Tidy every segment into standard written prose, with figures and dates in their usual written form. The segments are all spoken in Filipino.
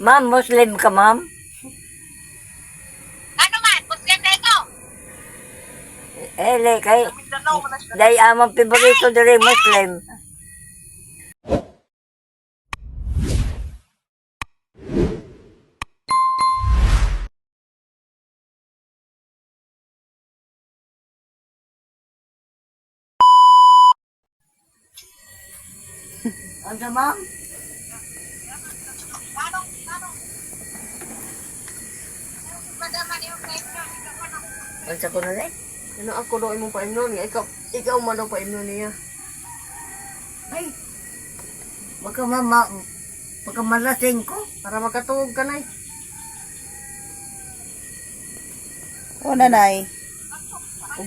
Ma'am, Muslim ka, ma'am? Ano man, Muslim na ito. Kay day amang paborito diri Muslim. Ano, ma'am? Ano ko na rin? Ano ako daw imong paimnon nga ikaw man daw paimnon niya. Ay, baka malasing ko. Para makatuog ka nay. O nanay. Ug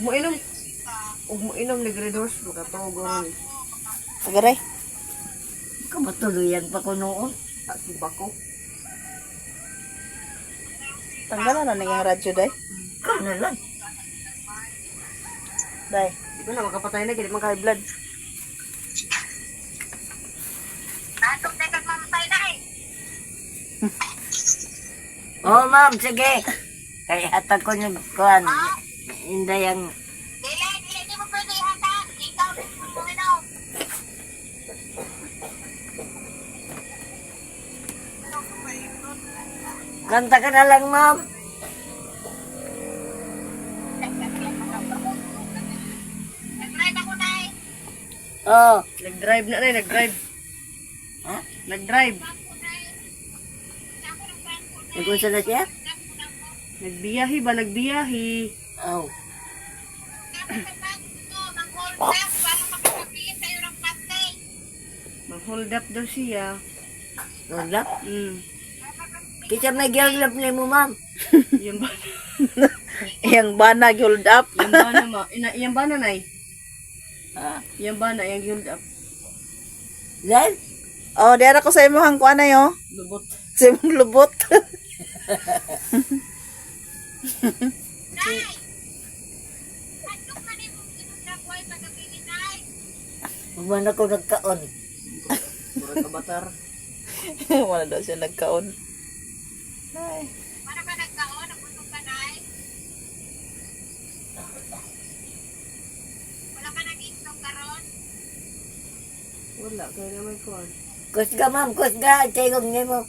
mo inom ni Gredors makatuog ron. Agaray. Baka matuluyan pa ko noon. Si Bako. Tanggalan na naging radyo, day. Ikaw na lang. Day. Di ba na makapatay na kaya di man ka-high blood. Atong tekan mamatay na eh. Oo, ma'am, sige. Kaya hatag ko yung kuhan. Hindi yung... Dili mo pwede ihata. Ikaw din mo uminom. Kanta ka na lang, ma'am. Nag-drive ako na eh. Oo. Nag-drive na nay, nag-drive. Ha? Nag-drive. Nagkunsa na siya? Nagbiyahe ba? Nagbiyahe. Oo. Mag-hold up para makapagpilit kayo ng plastic. Mag-hold up daw siya. Wala. Mm. Kita may gyalap ni mo, ma'am. Yan ba? Iyang banag hold up. Yan ba na ma? Yan ba na nay? Ha? Yan ba na? Yang hold up. Then? O, diara ko sa imong kuan na yo. Lubot. Sa imong lubot. Nay! Andok man eh mong sinundaboy pagkabili, Nay. Magman ako nagkaon. Murag kabatar. Wala daw siya nagkaon. Ay. Para ka nagkaon, nagpunong ka, Nay. Wala ka nag-inom karon. Wala. Kaya naman ko. Kusga, ma'am, kusga. Tingog niyo mo.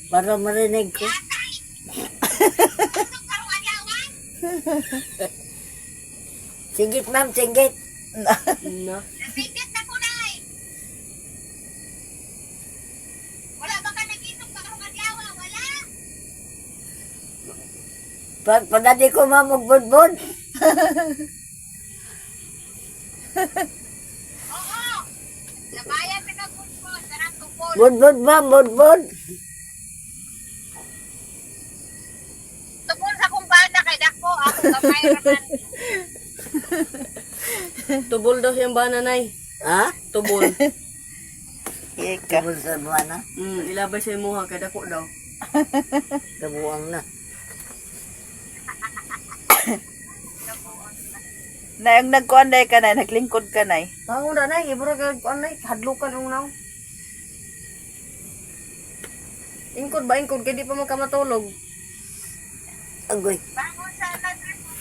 Para marinig ko. Anong karong adlawan? Singgit, ma'am, singgit. Na. Nasingit na ko, Nay. Wala ba ka nag-inom karong adlawan? Wala. Pagdadi ko, ma'am, magbudbud. Oo. Labayan ka ng budbud. Sarap tupol. Budbud, ma'am, budbud. Tupol sa kong banda kay Dako. Ako gamay raman. Tubol daw siyang ba nanay? Ha? Tubol. Ika. Kabul sa buwana. Ilabay sa imuha kay dako daw. Kabuang na. Na yung nagkuan day ka na, naglingkod ka na. Pangon na nay, ibro ka anay hadlukan ang naw. Ingkod ba ingkod kay di pa man ka matulog. Agoy. Bangon sa alas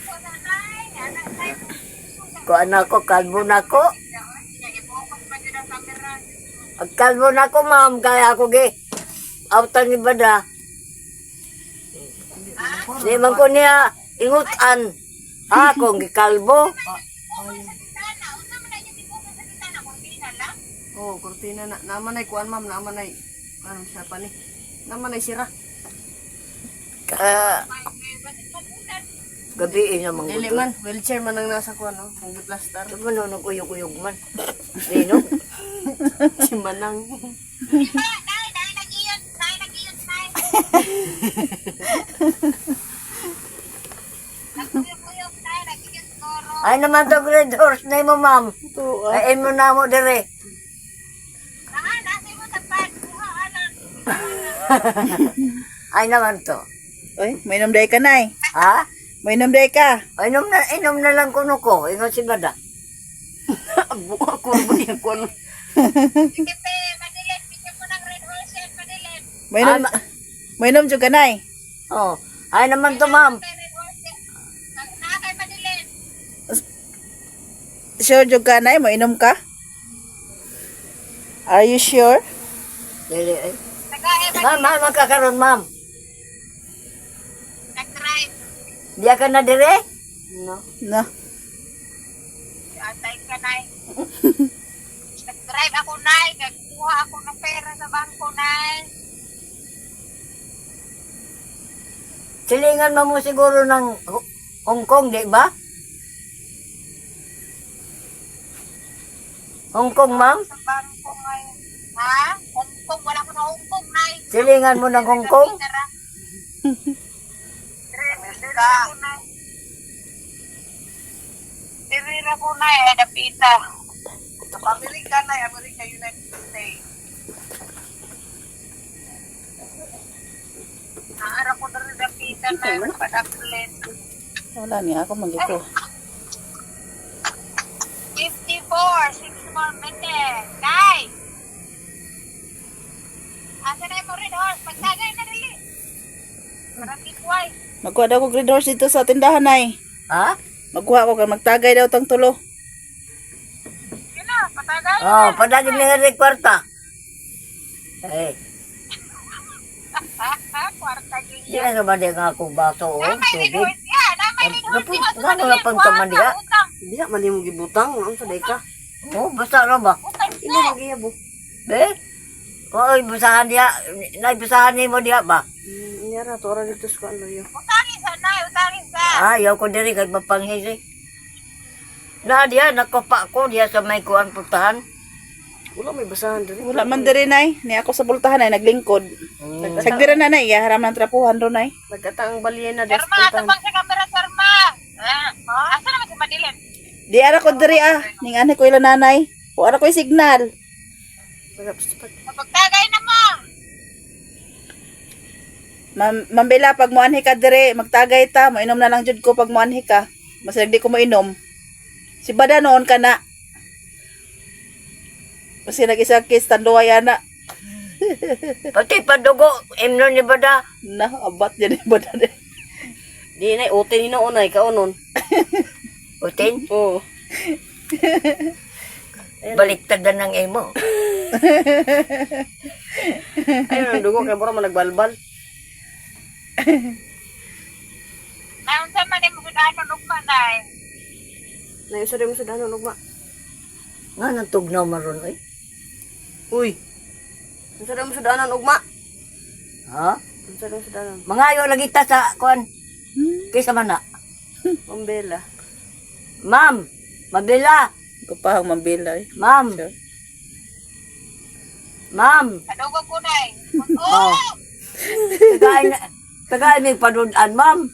ko sa Nay. Anak Nay. Kuan ako, kalbo na ko. Nag-ibukos pa yun ang camera. Ang kalbo na ko, ma'am. Kaya ako, ge. Autan ni Bada. Di man ko niya ingutan. Ako, gikalbo. Oh, kurtina na. Naman ay kuan ma'am, naman ay ano siya pa ni. Naman ay sira. Gabi naman Dili man, wheelchair man ang nasa kuan no, kung giplastar. Ito mo nung kuyog-kuyog man. Dino? Si Manang. Dahil nag-iyot, Nay. Nagkuyog-kuyog, Nay. Nag-iyot koro. Ay naman to grade horse na mo, ma'am. Ito, Ay mo na mo dire. Nasi mo sa pad. Buha, anak. Ay naman to. Uy, may inom day ka na. Ha? May inom day ka. Ay, inom na lang kuno ko. Ingon si Bada. Buka ko ba yan kuan. Sige, pe. Madilim. Bigyan mo ng red horse yan. Madilim. Mainom, mainom jud kanay. Oh, ay naman to, ma'am. Nakakay madilin. Sure jud kanay, mainom ka? Are you sure? Dili, ay. Nagkaya Ma'am, ma'am, magkakaroon, ma'am. nag-drive. Diya ka na dire? No. No. Atay ka, Nay. Nag-drive ako, Nay. Nagkuha ako ng pera sa bangko, Nay. Silingan mo siguro ng Hong Kong, di ba? Hong Kong, ma'am? Sa bangko ngayon. Ha? Hong Kong. Wala ko na Hong Kong, Nay. Silingan mo ng Hong Kong? Tirira ko, Nay. Ay, napita. Sa Amerika, Nay. Amerika, United States. Naara ko na rin napita, Nay. Padaklit. Wala niya ako magiko. 54. 6 more minutes. Nay! Asa na yung red horse? Pagtagay na rin. Parang kitway. Magkuha daw ko green horse dito sa tindahan ay. Ha? Magkuha ko kay magtagay daw tang tulo. Yun na, patagay. Oh, padagin ni Henry Kwarta. Eh, Kwarta yun di na naman din nga ako baso, oh, Namay red tubig. horse yan. Namay red horse Napun- yan. nga nga pang tamandiya. Hindi na, mali mo gibutang. Ang saday ka. Oh, basta na ba? Hindi mo giyabo. Be? Oy, basahan diya. Naibasahan ni mo diya ba? Nyara, tora dito sa ano yun. Utangin sa, Nay. Utangin sa. Ayaw ko diri kay mapanghisi. Na diya, nakopa ko diya sa may kuan putahan. Wala may basahan diri. Wala man diri nay. Ni ako sa bultahan ay naglingkod. Sagdira na nay, haram ng trapuhan ro nay. Nagkataang balyena dito. Sirma, tabang sa kamera, Sirma. Asa naman si Madilin? Di ara ko diri ah. Ning ani ko ila nanay. O ara ko signal. Pagtagay na mo. Mambila pag muanhi ka diri, magtagay ta, mainom na lang jud ko pag muanhi ka. Mas di ko mainom. Si Bada noon ka na. Kasi nag-isa kiss tanduwa yana. Pati padugo, emno ni Bada. Na, abat yan ni Bada. Di na, ute ni noon ay kaunon. Utin, Oo. baliktad na ng emo. Ayun ang dugo, kaya mura man nagbalbal. Naon sa man mo gudano nugma, Nay. Naiusa rin mo sa danon, ugma. Nga nang tugnaw maron, oy. Uy! Nasa rin mo sa danon, ugma. Ha? Nasa rin mo sa danon. Mangayo lagi ta sa kuan. Kaysa man na. Pambela. Ma'am, mabila. Kapahang mambila eh. Ma'am, Sure. ma'am. Kadugo ko, Nay. Oh. Tagay may panudan, ma'am.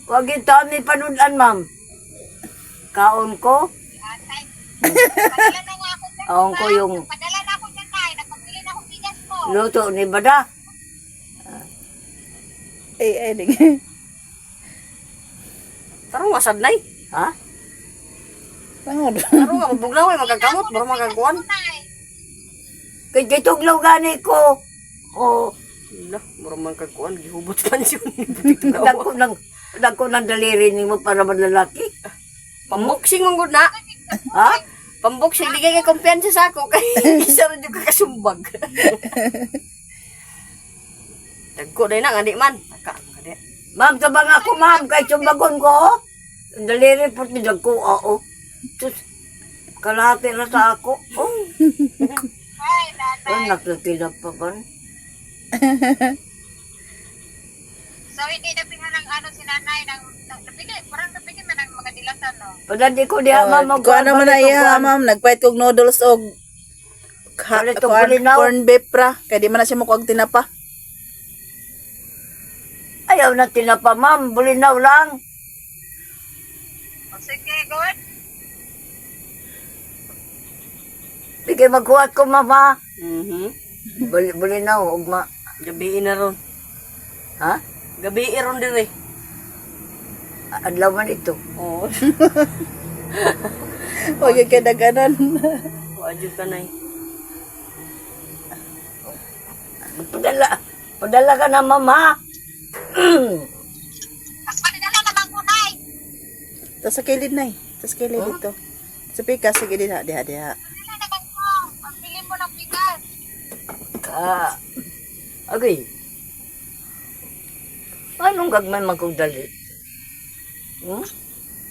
Wag ito may panudan, ma'am. Kaon ko. Atay. Padala na nga ako dyan. Kaon ko yung Padala na ako dyan, Nay. Nagpabili na akong bigas mo. luto ni Bada. Ay, ding. Tarong wasad na eh. Ha? Tangod. Tarong ang buglaw ay magkagamot, baro magkaguan. Nay. Kay tuglaw gani ko. Oh, Lah, baro magkaguan, gihubot pansyon. dagko ng daliri ni mo para malalaki. Pamboksing mong good na. Ha? Pamboksing, di kay kumpiyansa sa ako. Kay isa rin yung kakasumbag. Dagko na nga, di man. Kadi. Ma'am, tabang ako, ma'am. Kay sumbagon ko. Daliri po ni dagko, oo. Sus, kalahati na sa ako. Oh, Ay, Nanay. nakikilap pa ba? So, hindi na ng ano si Nanay. Parang nabigay man ng mga dilasan, no? Pagdadi ko diha, ma'am. Ko ano man na iya, ma'am. Nagpait kog noodles og Palit og bulinaw. corn beef ra. Kaya di man na siya mukuha og tinapa. Ayaw na tinapa, ma'am. Bulinaw lang. O, sige, good. Sige, magkuhat ko, mama. Mhm. Bulinaw, ugma. Gabi na ron. Ha? Gabi ron dire. Adlaw man ito. Oo. Huwag yung kadaganan. Wadyod ka na eh. Padala ka na, ma'am, ha? Panidala naman ko, Nay. Tas sa kilid, Nay. Tas sa kilid dito. Sa pika, sige, diha. Panidala naman ko. Pambili mo ng bigas. Okay. Anong gagmay magkudali?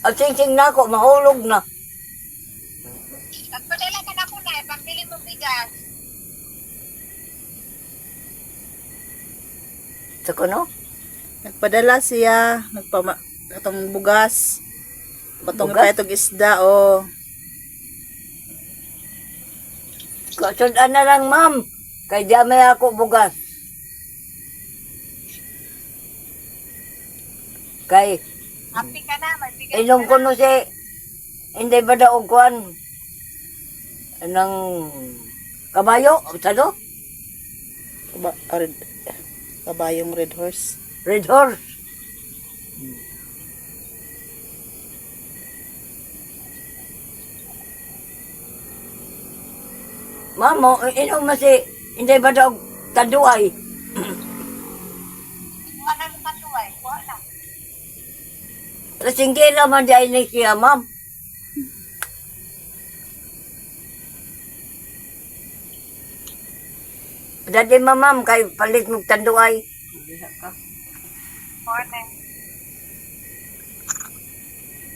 At sing-sing na ako, mahulog na. Nagpadala ka na ko, Nay. Pambili mo bigas. Sa kuno? Nagpadala siya, katong bugas. Batong Bugas? pa itong isda, oh. Kasundan na lang, ma'am. Kay di may ako bugas. Kay, Happy ka na. May bigas inom ka ko na. no si, hindi ba daw kuan ng kabayo? Sado? Kabayong red horse. Red horse. Ma'am, inom mo si, hindi ba daw taduay? Wala na matuway. Wala. Lasingkila man di ay siya, ma'am. Dadi ma'am, kay palit mo taduay. Diha ka. Morning.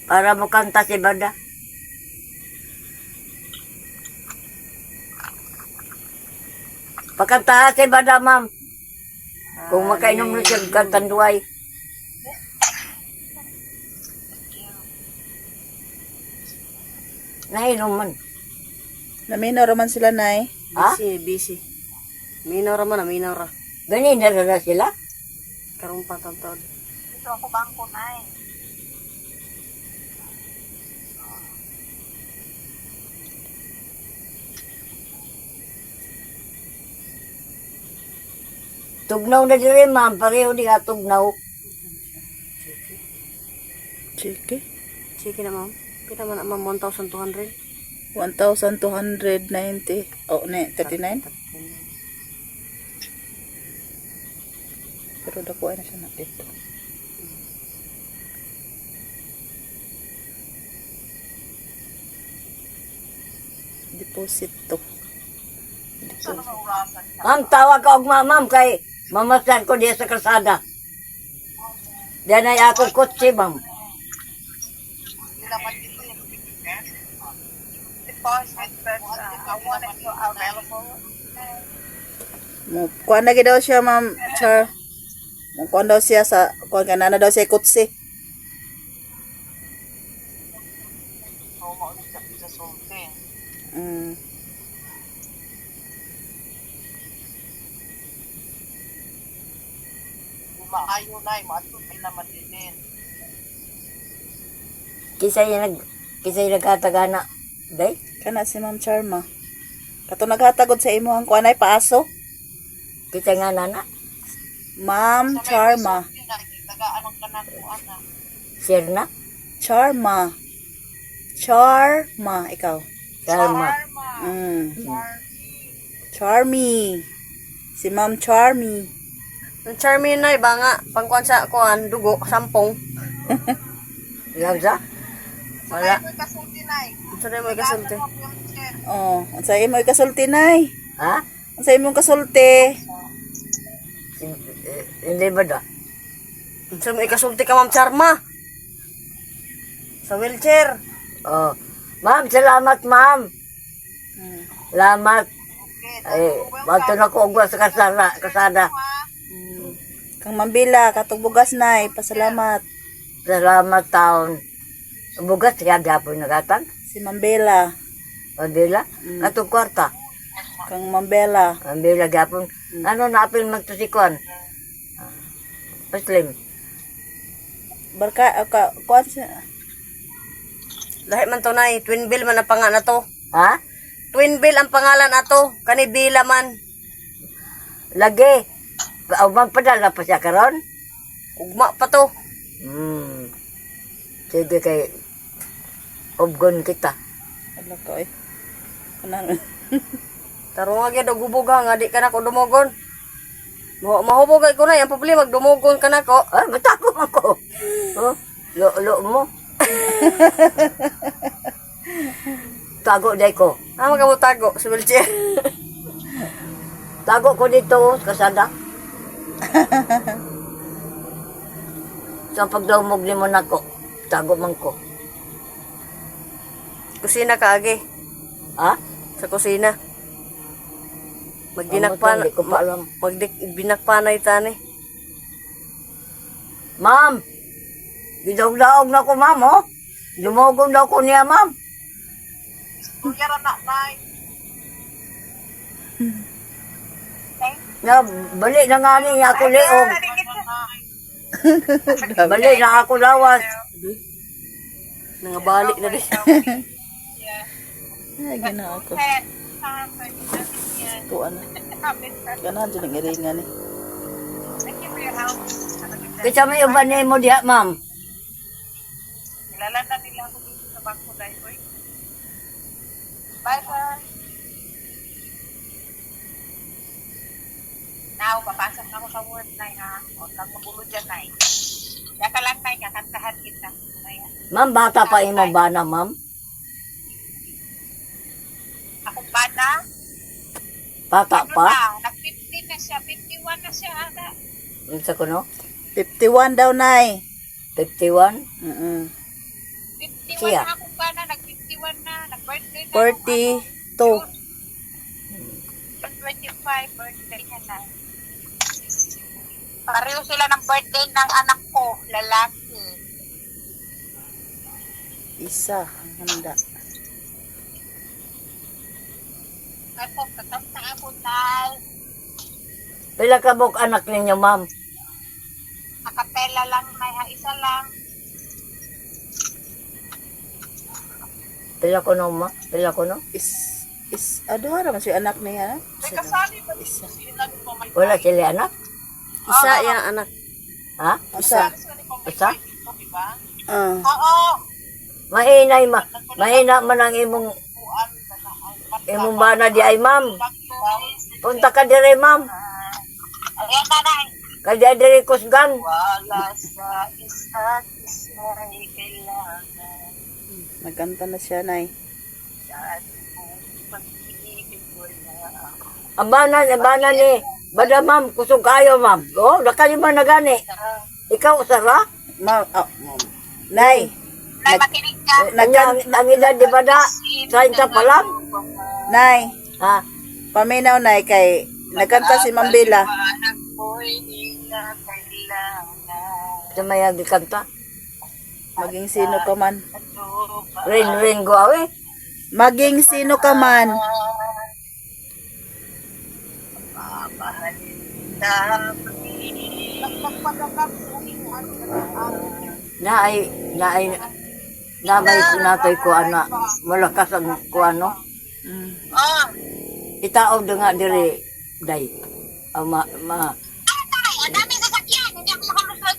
Para mo kanta si Bada. Pakanta si Bada, ma'am. Kung makainom na siya kantanduay. Nainom man. Naminaw raman sila, Nay. Ha? Busy. Minaw ra man, minaw ra. Ganyan na sila? Karong patantod. Ito ako bangko, Nay. Tugnaw na diri, ma'am. Pareho di ka tugnaw. Sige. Sige na, ma'am. Pita man, ma'am, 1,200. 1,290. Oh, 39. Pero dakuha na siya na dito. Deposit to. Deposit. Ma'am, tawag ka og ma'am kay mamasan ko diya sa kalsada. Diyan ay ako kotse, ma'am. Sila madilim. Deposit, but I want it to available. Kuha na daw siya, Ma'am Char. Kuha daw siya sa, kuha ka na daw siya kutsi. Oo, maulit sa sultin. Mm. Maayo na, matutin na madilin. Kisay nagkatagana. Day? Kana si Ma'am Charma. Kato naghatagod sa imo ang kuha na paaso. Kisay nga nana. Ma'am Charma. Taga-anong kanakuan na. Share na. Charma. Charma. Ikaw. Karma. Mm. Charmy. Si Ma'am Charmy. Ang charmy na, iba nga. Pangkuhan sa kuhan, dugo, sampung. Lamsa? Wala. May kasulti na eh. Ito na mo ikasulti. Oh, ang sa imo ikasulti nay. Ha? Ang sa imo kasulti. Hindi ba da? Sa mo ikasulti ka, Ma'am Charma. Sa wheelchair. Oh. Ma'am, salamat, ma'am. Mm. Salamat. Eh, bato na ko og sa kasada. Kang Mambila, katong bugas nay, pasalamat. Salamat taon. Bugas siya gapon nagatag. Si Mambela, O dila. Katong kwarta. kang Mambela. Ang bila gapon. Ano naapil magtusikon? Muslim. Barka, kuan siya. Lahi man to na, twin bill man ang pangalan na to. Ha? Twin bill ang pangalan na to. Kanibila man. Lagi. Aumang padala pa siya karon? Ugma pa to. Sige kay obgon kita. Ala ko eh. Kanang Tarong nga gyud og hubog ha, nga di ka na ko dumogon. Mahubog ko na, ang problema, dumugon ka na ko. Ay, matako ako. Oh, lo mo. Tago day ko. Ano ka mo tago, si wheelchair? Tago ko dito, kasada. Sa pagdumog ni mo nako, tago man ko. Kusina ka, agi. Ha? Sa kusina. Hindi ko pa alam. Binakpanay tani. Ma'am, gidawg-daog na ko, ma'am, oh. Dumugong daw ko niya, ma'am. Kuya na, nay. Na, balik na nga niya ako liog. Balik na ako lawas. Nangabalik na rin. Ay, ginawa ko. Tuan na. Ganahan dyan ang iringan eh. Thank you for your help. Kasi may uban niya mo diha, ma'am. Nilalanda nila ako dito sa bangko dahil ko. Bye, sir. Now, papasok na ako sa work, nay, ha? O, kang magulo dyan, nay. Kaya ka lang, nay, kakantahan kita. Kaya, Ma'am, bata pa imo ba na, ma'am? akong bata, Bata ano pa? na, nag-50 na siya, 51 na siya, ata. Unsa ko no? 51 daw, Nay. 51? 51 Siya. na akong bata, nag-51 na, nag-birthday na. 42. June 25, birthday niya na. Pareho sila ng birthday ng anak ko, lalaki. Isa ang handa. Ako, katas na ako, tay. Pila ka buk anak ninyo, ma'am? Akapela lang, may ha, isa lang. Pila ko no, ma? Pila ko no? Ano hara man si anak niya? May kasali ba Isa. sila ni pa may Wala sila anak? Isa yung anak. Ha? Isa. Isa? diba? Ah. Oo. Mahina man ang imong bana di ay, ma'am. Punta ka dire, ma'am. Ayan, nanay. Kaya dire kusgan. Wala sa isa't isa'y kailangan. Nagkanta na siya, Nay. Saan mo pag-ibig mo na. Ang bana ni, bada ma'am, kusog kayo, ma'am. Oh, nakalima na gani. Ikaw, Sara? Ma'am, Nay. Nay, makinig ka. Ang edad di bada? 30 pa lang? Nay. Ha? Paminaw, Nay, kay nagkanta si Ma'am Bella. Anak ko'y di na kailangan. Sa may agikanta? Maging sino ka man. Rin go awe. Maging sino ka man. Mamahalin namin. Namay kunatoy ko ana, malakas ang ko ano. Itaog da nga dire, day. Ma. Ay, ang dami sasakyan. Hindi ako makalusot.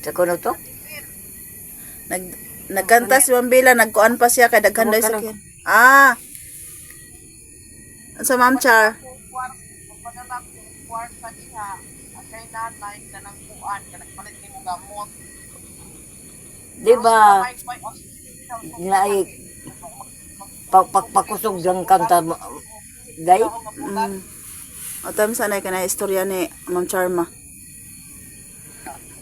Sa kuno to? Nagkanta si Ma'am Bella, nagkuan pa siya kay daghan daw sakyan. Ah. Sa Ma'am Char. Kwarta niya. At kay nanay ka ng kuan. Ka nagpalit ni mo gamot. Di ba? Naay pakusog lang kanta day. O tam sanay ka na istorya ni Ma'am Charma.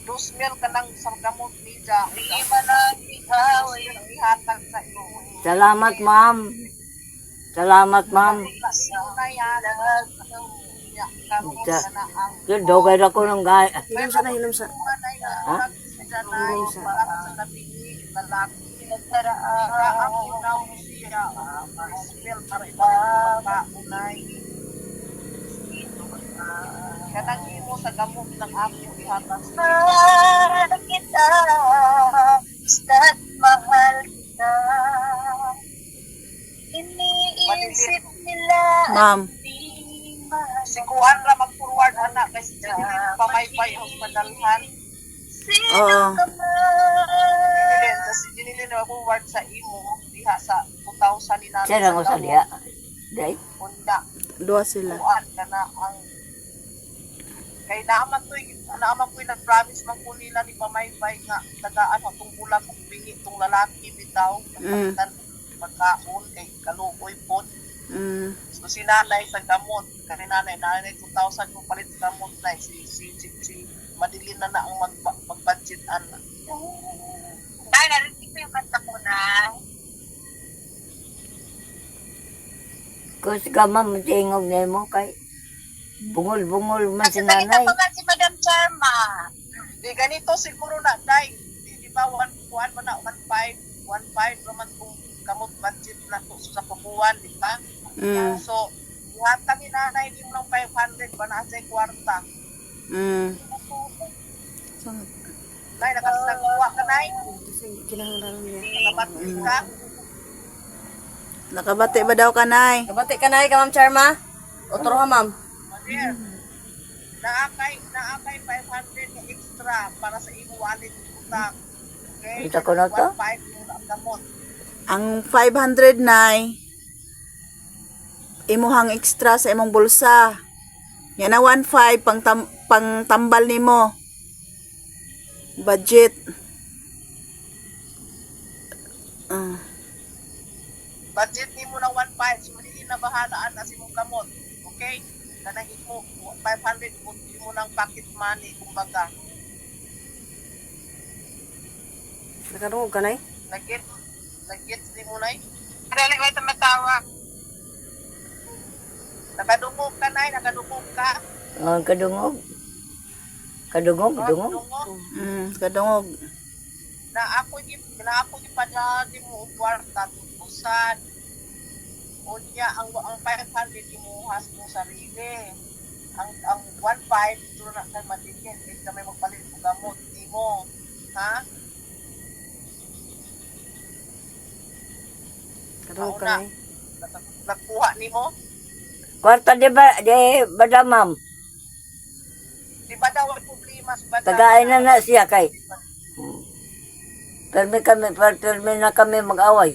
2,000 ka ng isang gamot niya. Hindi man lang ikaw ay ihatag sa iyo. Salamat, ma'am. Salamat, ma'am. Yun, dogay na ko ng gaya. Hilom sa na, hilom sa. Ha? Kanang mo sa gamot ng aking ihatag. Mahal kita, basta't mahal kita. Iniisip nila Ma'am. si Kuan ra mag-forward anak kasi pamaypay hospitalhan. Oo. Dinili na forward sa imo diha sa 2,000 ni nanay. Siya lang ko sa diya. Day. Unda. Duha sila. kuan ka na ang kay naaman ko nag-promise man ko nila ni Pamaypay nga tagaan atong bulag kung bingi tong lalaki bitaw pagkalitan pagkaon kay kaluoy pod. So si nanay sa gamot kani nanay 2,000 kung palit sa gamot na si madili na ang mag-budget ana. Dahil narinig ko yung kanta ko na. Kasi ka ma'am, tingog na mo kay bungol-bungol man si Kasi balita nanay. pa nga si Madam Charma. Di ganito siguro na day. Di ba 1 man na 1.5 naman kung kamot budget na to sa kubuan, di ba? So, ihatag ni nanay din ng 500 ba na sa kwarta. Nay, nakasakuha ka, Nay. Nakabati ka. Nakabati ba daw ka, Nay? Kabati ka, Nay, ka, Ma'am Charma? Otro ha, Ma'am. Dear, naakay 500 na extra para sa imo wallet utang. Okay? Kita ko na to? 1.5 yung gamot. Ang 500, Nay, imuhang extra sa imong bulsa. Yan na 1.5 pang tambal nimo. Budget. Budget ni mo ng 1.5. So, hindi na bahalaan na si mong gamot. Okay? Kanahit mo, 500 mo ng pocket money, kumbaga. Nakarungog ka, Nay? Nag-get ni mo, Nay. Dali ko tumatawa. Nakadungog ka, Nay. Nakadungog ka. Kadungog. Kadungog, dungog. Nakadungog. Kadungog. Na ako ipadala mo kwarta tutusan. Unya ang 500 mo has mo sarili. Ang 1.5 ito na kay matigil. Hindi ka may magpalit ng gamot mo. Ha? Nakarungog ka, Una. Nay? Nagkuha ni mo. Kwarta di ba ma'am? Di ba daw ang problema sa bada? Tagain na siya kay. Permi na kami mag-away.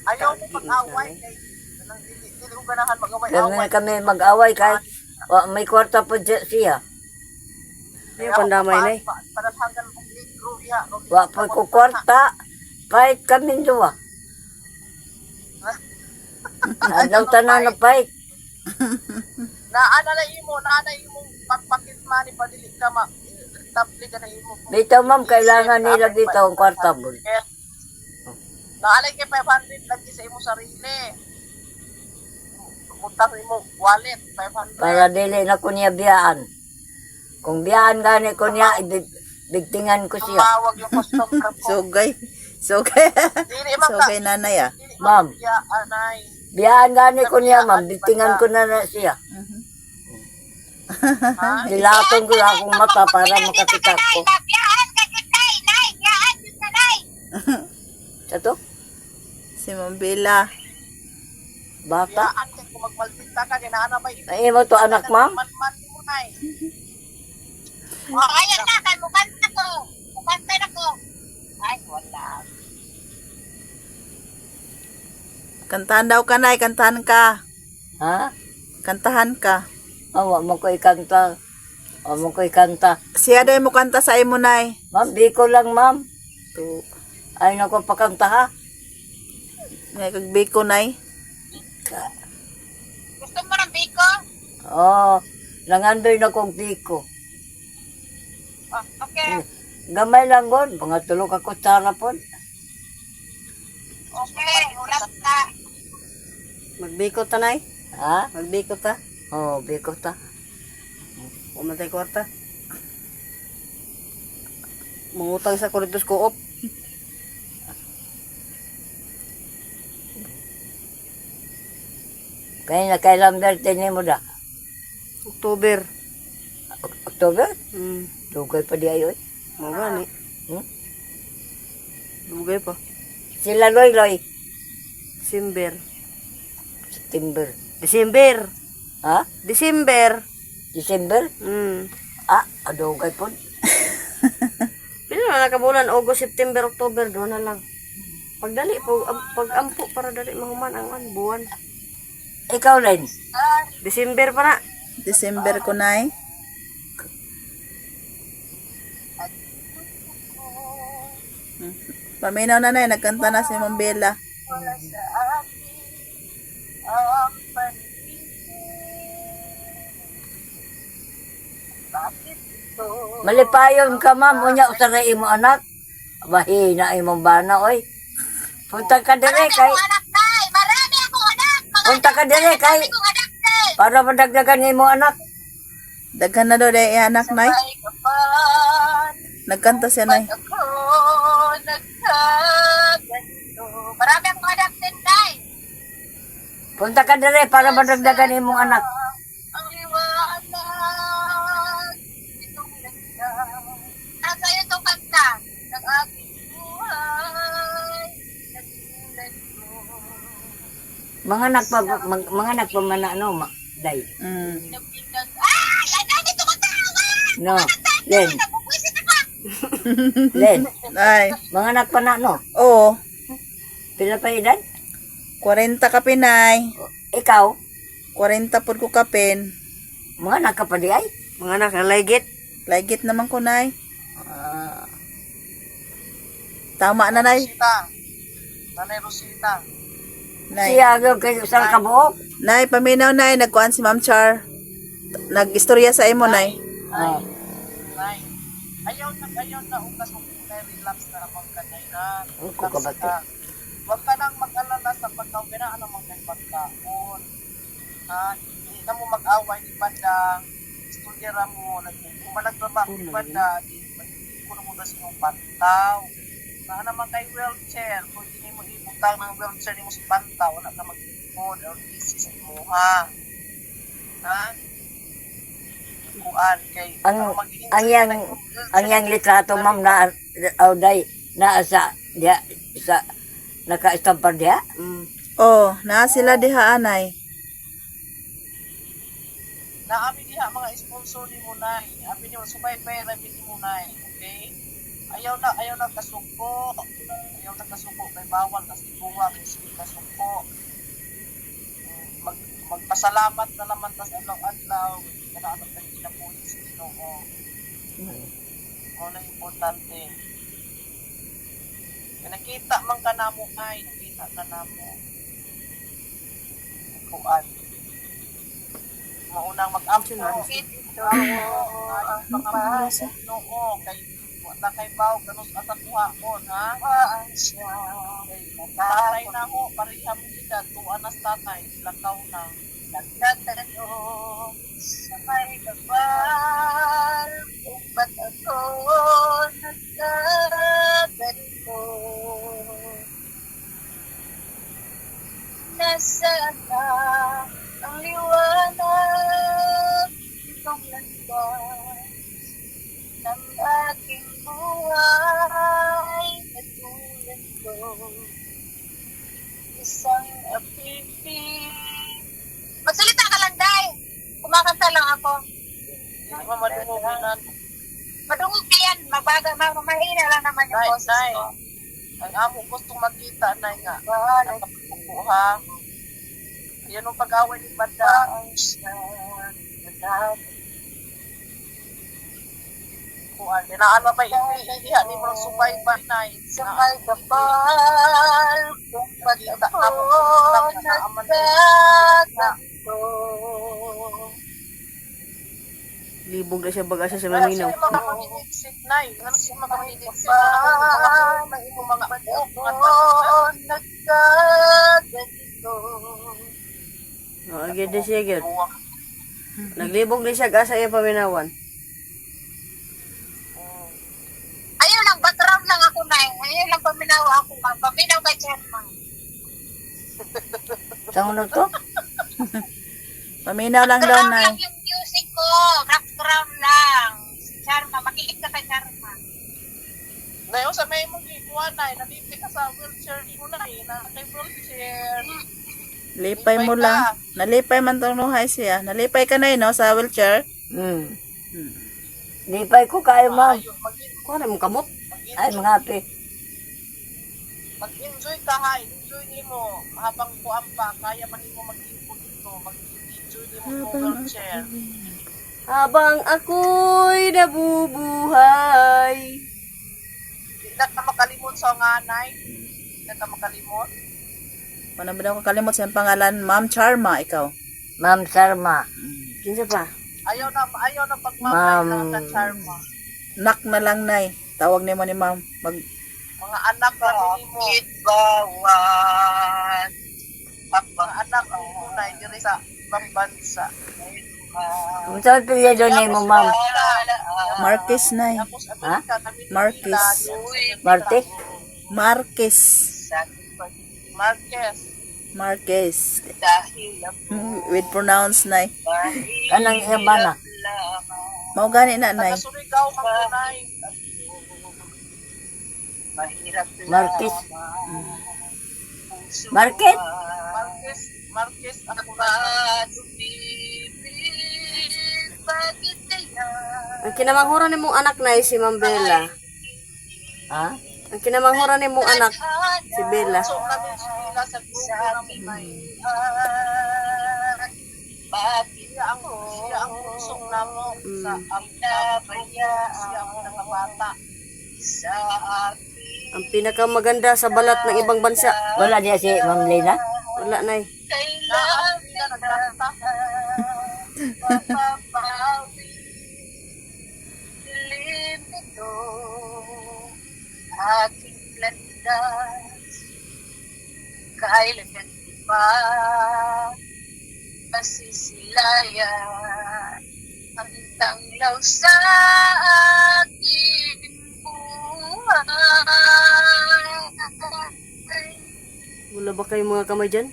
Ayaw mo mag-away kay hindi ko ganahan Permi mag-away-away. na kami mag-away kay. May kwarta po siya. Hindi yung pandamay, Nay. Para hanggang ligro ya. Wa po ko kwarta. Fight kami duwa. Anong tanan na fight? Naana imo pagpakit mani padili ka tapli ka na imo. Bitaw ma'am, kailangan nila dito ang kwarta mo. Naalay kay 500 lagi sa imo sarili. Utang imo wallet 500. Para dili na ko niya biyaan. Kung biyaan gani ko niya, bigtingan ko siya. Tumawag yung customer ko. Sugay. Sugay. Dili man ka. Sugay, nanay, ah. Ma'am. Ya anay. Biyaan gani ko niya ma'am, bigtingan ko na siya. Dilaton ko lang akong mata para makakita ko. Biyahan ka dyan, Nay! Nay! Biyahan dyan ka, Nay! Ito, Si Ma'am Bella. bata. Biyaan kay kung magmalpita ka ginaana ba ito? Ay mo to anak ma'am? Man mo nay. O, ayan na, kan mukanta ko. Mukanta na ko. Ay, wala. Kantahan daw ka, Nay. Kantahan ka. Ha? Kantahan ka. Awa mo ko ikanta. Awa mo ko ikanta. Siya daw mo kanta sa imo, Nay. Ma'am, di ko lang ma'am. To. Ay na ko pakanta ha. Ngay kag biko, Nay. Gusto mo ng biko? Oh, nangandoy na kong tiko. Oh, okay. Gamay lang god, mga tulo ka kutsara po. Okay, ulat na. Magbikot ta, Nay? Ha? Magbikot ta? Oh, biko ta. Umatay kwarta. Mangutang sa Corridors Co-op. Kaya na kailang birthday ni mo da. October. October? Hmm. Dugay pa di ayo. Mga gani. Hmm? Dugay pa. Sila Loy. December. September. December. Ha? December. December? Hmm. Ah, adugay po. Pila na nakabulan, August, September, October, doon na lang. Pagdali po, pag-ampo para dali mahuman ang buwan. Ikaw, Len. December pa na. December ko, Nay. Paminaw na, Nay. Nagkanta na si Ma'am Bella. Wala sa akin ang panibig. Bakit ito? Malipayon ka, ma'am. Unya, usaray mo anak. Mahina imong bana, oy. Punta ka dire kay... Anak, Nay! Marami akong anak! Mga Punta ka dire kay... akong anak, Nay! Para madagdagan imong anak. Daghan na daw dahil anak, Nay. Ay kapan, Nagkanta siya, Nay. ako nagkaganto. Marami akong anak din, Nay! Punta ka dire para madagdagan imong anak. Ang liwanag, itong langgam. Ano sa'yo itong kanta? Ng aking buhay, nagmulan ko. Mga nagpamana, no, day. Nabigat Ay! Ano? Dito magtawa! No, Len. Nagpupwisit ako! Len. Ay. Mga nagpana, no. Oo. Pila pa edad? 40 ka Pinay. Ikaw, 40 pod ko kapin. mga nakapadi ay. Mga anak, naligit. Lagit naman ko, Nay. Ah, Tama na, Nay. Rosita. Nanay Rosita. Nay. siya agad kay usal ka buhok. Nay, paminaw, Nay. Nagkuhan si Ma'am Char. Nag-istorya sa imo, Nay. Ah, Nay. Ayaw na ukas mo relax na amang kanay na. Ang kukabati. Huwag ka nang mag-alala sa pagkaw. Kailangan naman kay pagkaon. Ha? Hindi na mo mag-away ni Banda. Estudyera mo. Kung managtrabaho ni Banda, di ko na mo na sinyong pantaw. Saan naman kay wheelchair? Kung hindi mo ibutang ng wheelchair ni mo sa pantaw, wala ka mag-ipon or busy sa imuha. Ha? Kuan kay ang yang litrato, ma'am, na day na sa dia sa naka-estampar dia. Oh, naa sila diha, Nay. Naami diha mga sponsor ni mo nay. Abi ni mo subay pera ni mo nay, okay? Ayaw na kasuko. Ayaw na kasuko kay bawal kasi buwang sige kasuko. Magpasalamat na naman tas adlaw-adlaw kana ang kinapulit sa Ginoo. Mo na importante. Nakita man ka namo ay nakita ka namo. Kuan. Maunang mag-ampo. Ito ang mga noo kay wala kay baw kanus atakuhaon ha. Siya kay tatay na ho pariham kita tuan as tatay lakaw na. Nagtatano sa may kapal kung ba't ako nagkaganito. Nasaan na ang liwanag itong landas ng aking buhay at tulad ko isang apipig. Magsalita ka lang, Day! Kumakanta lang ako. Hindi ko madunguginan. Madungog ka yan. Mahina lang naman yung Nay, boses nay. ko. Ang amo gustong makita na nga. Nakapukuha. Yan ang pag-away ni Banda. Kuan, dinaan na pa iiha ni mga subaybay na sa may kapal kung ba't ako nagkaganto. Libog na siya baga siya sa maminaw. Ano siya mga manginitsik na eh? Ano siya mga manginitsik? May mga nagkaganto. Oh, agad na siya, agad. Naglibog na siya gasa iya paminawan. Ayun lang, background lang ako, Nay. Ayun lang paminawa ako, ma'am. Paminaw kay Chairman. Saan ano to? Paminaw lang daw, Background Nay. lang yung music ko. Background lang. Si Charma, makilig ka kay Charma. Ngayon sa may mong ikuha na, nalipay ka sa wheelchair mo na eh. Kay wheelchair. Lipay mo lang. Nalipay man tong nuhay siya. Nalipay ka na no sa wheelchair. Lipay ko kayo, ma'am. Kuha na mong kamot. Ay, mga api. Mag-enjoy ka ha. Enjoy ni mo. Habang kuwan pa, kaya man mo mag-ipon dito. mag-video ni mo Google share. Habang ako'y nabubuhay. Hindi na ka makalimot sa nganay. Hindi na ka makalimot. Paano ba daw kakalimot sa iyang pangalan? Ma'am Charma, ikaw. Ma'am Sarma. Kinsa pa? Ayaw na pagmamay Ma'am. na charma. Nak na lang, nay. Tawag niyo mo ni ma'am. Mga anak kami mo. Bawat. Mga anak ang muna diri sa ibang bansa. Kung saan pilyado na mo, ma'am? Marquez, nay. Tapos Amerika kami Marquez. Marte? Marquez. Marquez. Marquez. Dahil With pronounce, nay. Kanang iya ba na? Mao gani na, nay. Surigao magunay. Marquez? Market? Marquez ako na. Ang kinamanghuran nimong anak na si Ma'am Bella. Ha? Ang kinamanghuran nimong anak si Bella. So namin sila sa grupo namin may siya ang pusong namo sa ang siya ang nakabata sa Ang pinakamaganda sa balat ng ibang bansa. Wala niya si Ma'am Lena? Wala, nay. kailan sila nagkanta papapawi dilim ito aking landas kailan pa masisilayan ang tanglaw sa aking buhay. Wala ba kayong mga kamay dyan?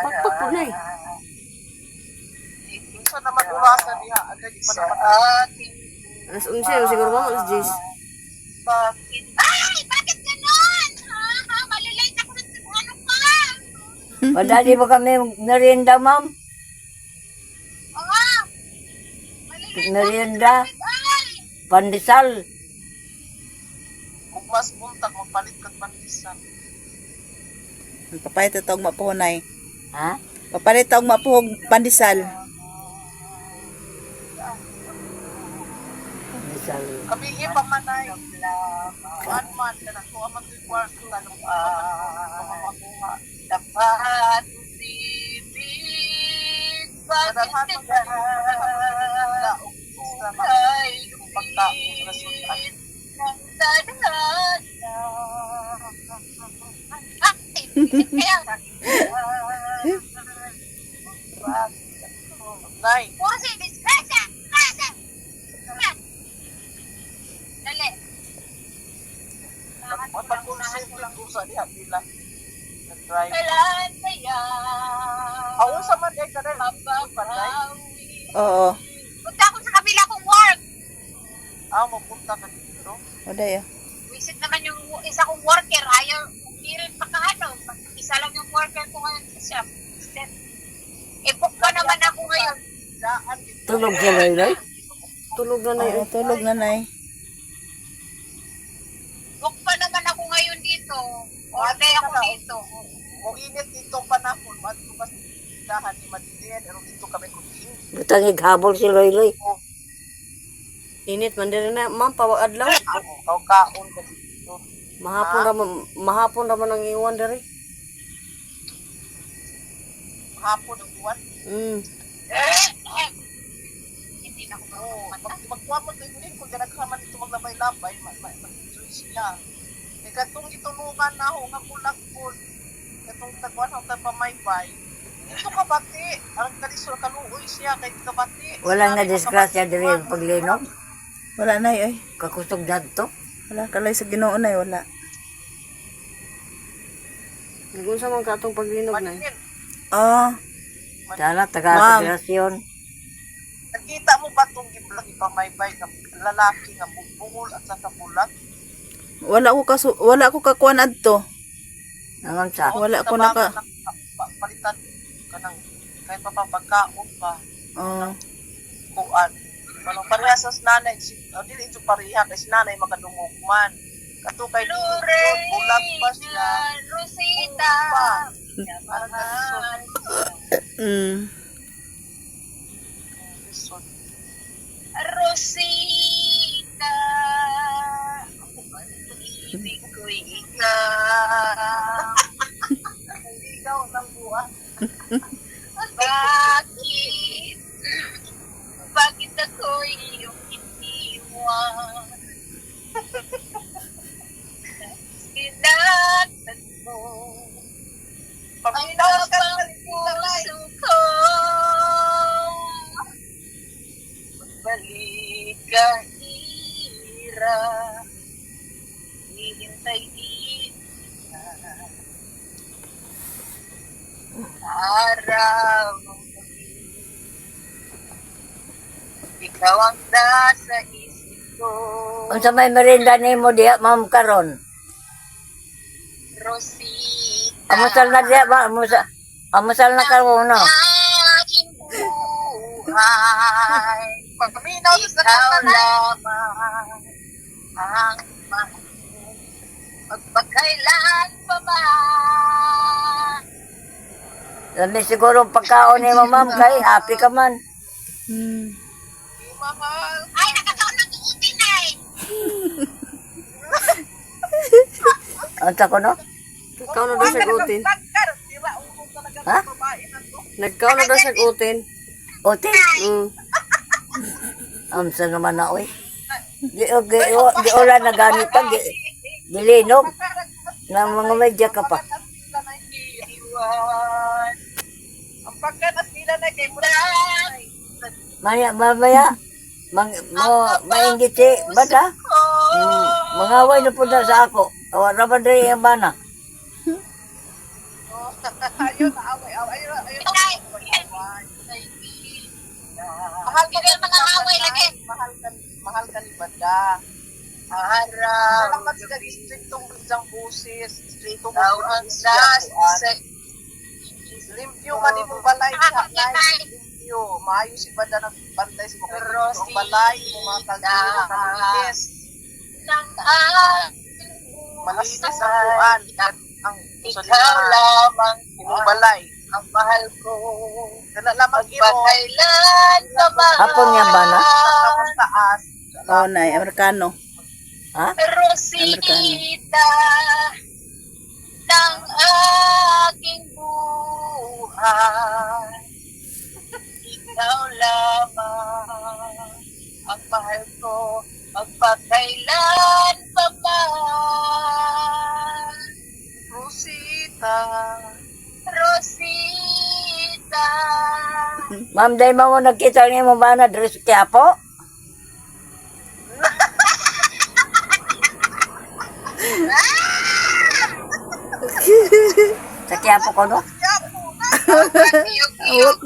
Pakpak po, nay. Minsan naman urasa diha, agad di pa naman Alas 11, siguro ma'am, alas 10. bakit? Ay! Bakit ganon? Malilate ako ng ano ka? Madali ba kami merienda, ma'am? Oo! Malilate Merienda? ay! Pandesal? Kung mas buntag, magpalit kag pandisan. Papalit ito og mapuhon, nay. Ha? Papalit ito og mapuhog pandesal. Pandesal. Kami ipamanay. Kuan man, kanang kuha man yung kwarto, kanang makuha. Dapat bibig, bakit Nay, Pusi, disgrasya! Disgrasya! Dali. magpapulsin lang sa diha nila. Nag-drive. Kailan kaya? Ako sa man ay kanang Oo. Punta ako sa kabila kong work. mapunta ka dito. O dayo. Visit naman yung isa kong worker. Ayaw, hindi rin pakaano. Isa lang yung worker ko ngayon sa shop. I-book pa naman ako ngayon. Daan dito. Tulog si Loy? Tulog na, nay. Oo, tulog na, nay. Book pa naman ako ngayon dito. Order ako dito. Kung init dito panahon, mas dahan ni Madiden, pero dito kami kuting. Butang ighabol si Loy. Init man din na, ma'am, pawaadlaw. Kaon ka dito. Mahapon raman ang iwan dari. Hapon ang buwan. Hindi na ako Oo, magkuha mo tayo din kung ganagkaman dito maglabay-labay, mag-enjoy siya. E katong itulungan na ako nga kulak-kul, katong tagwan ako tayo pamaybay, dito ka bati, ang kalisol kaluoy siya, kay di ka bati. Wala nga disgrasya diri ang paglinom. Wala, nay, ay. Kakusog dadto. Wala, kalay sa Ginoo, nay, wala. Nagunsa man ka atong paglinog, nay. Maningin, Ah, Sana taga-federasyon. nakita mo ba itong giblang ipamaybay ng lalaki nga bungol at sa kapulat? wala ko kakuan adto. Nangon sa. Wala ko naka. Palitan ka ng kahit pa pagkaon pa. Oh, Kuan. Parang pareha sa nanay, dili ito pareha kasi nanay makadungog man. Ato kay Lord, bulag pa siya. Rosita. Parang nalisod. Nalisod. Rosita. Ibig ko ikaw. Ikaw ng buwan. Bakit? Bakit ako iyong iniwan? Sinaktan mo ang Paminaw ka kapang sa puso. puso ko. Balik ka, Ira. Hihintayin ka. Araw ng gabi. Ikaw ang nasa isip ko. Unsa may merinda nimo diha ma'am karon? Rosita. Amusal na diha ba? Amusal na karon no. Aking buhay. Paminaw sa Ikaw kananay. lamang ang mahal. Magpagkailan pa man. Lami siguro pagkaon nimo ma'am kay happy ka man. Mahal. Ay, nakataon ng iitin ay. Unsa ko no? Nagkaw na daw siya utin. Tira, ulong talaga Ha? ng babae na to. Nagkaw na daw siya utin. Ote. Amsa naman na oy. Di ola na gamit pa gilinog. Nang mga medya ka pa. Iwan. Ang pagkanas nila na kay Muray. Mamaya mainggit si bata. Mangaway na punta sa ako. Awara ba dre ang bana? Ayun, away. Ayun. Mahal ka rin mga away lagi. Mahal ka ni Banda. Araw. Salamat sa distriktong Rizang Busis. Distriktong Ikaw ang nasa limpyo man imong balay sa nice limpyo. Maayo si Banda ng bantay sa mga limpyo ang balay mo mga kagiro kamilis. ng Malinis ang buwan at ang ikaw lamang imong balay. ang mahal ko. Kana lamang imo Pagkailan pa man. Hapon niya ba na? sa taas. Oh, nay, Amerikano. Ha? Rosita ng aking buhay. Ikaw lamang ang mahal ko. Magpagkailan pa man. Rosita. Rosita. Ma'am, dahil mo nagkita niyo mo ba na dress kaya po? Sa kaya po ko no? Yung itlog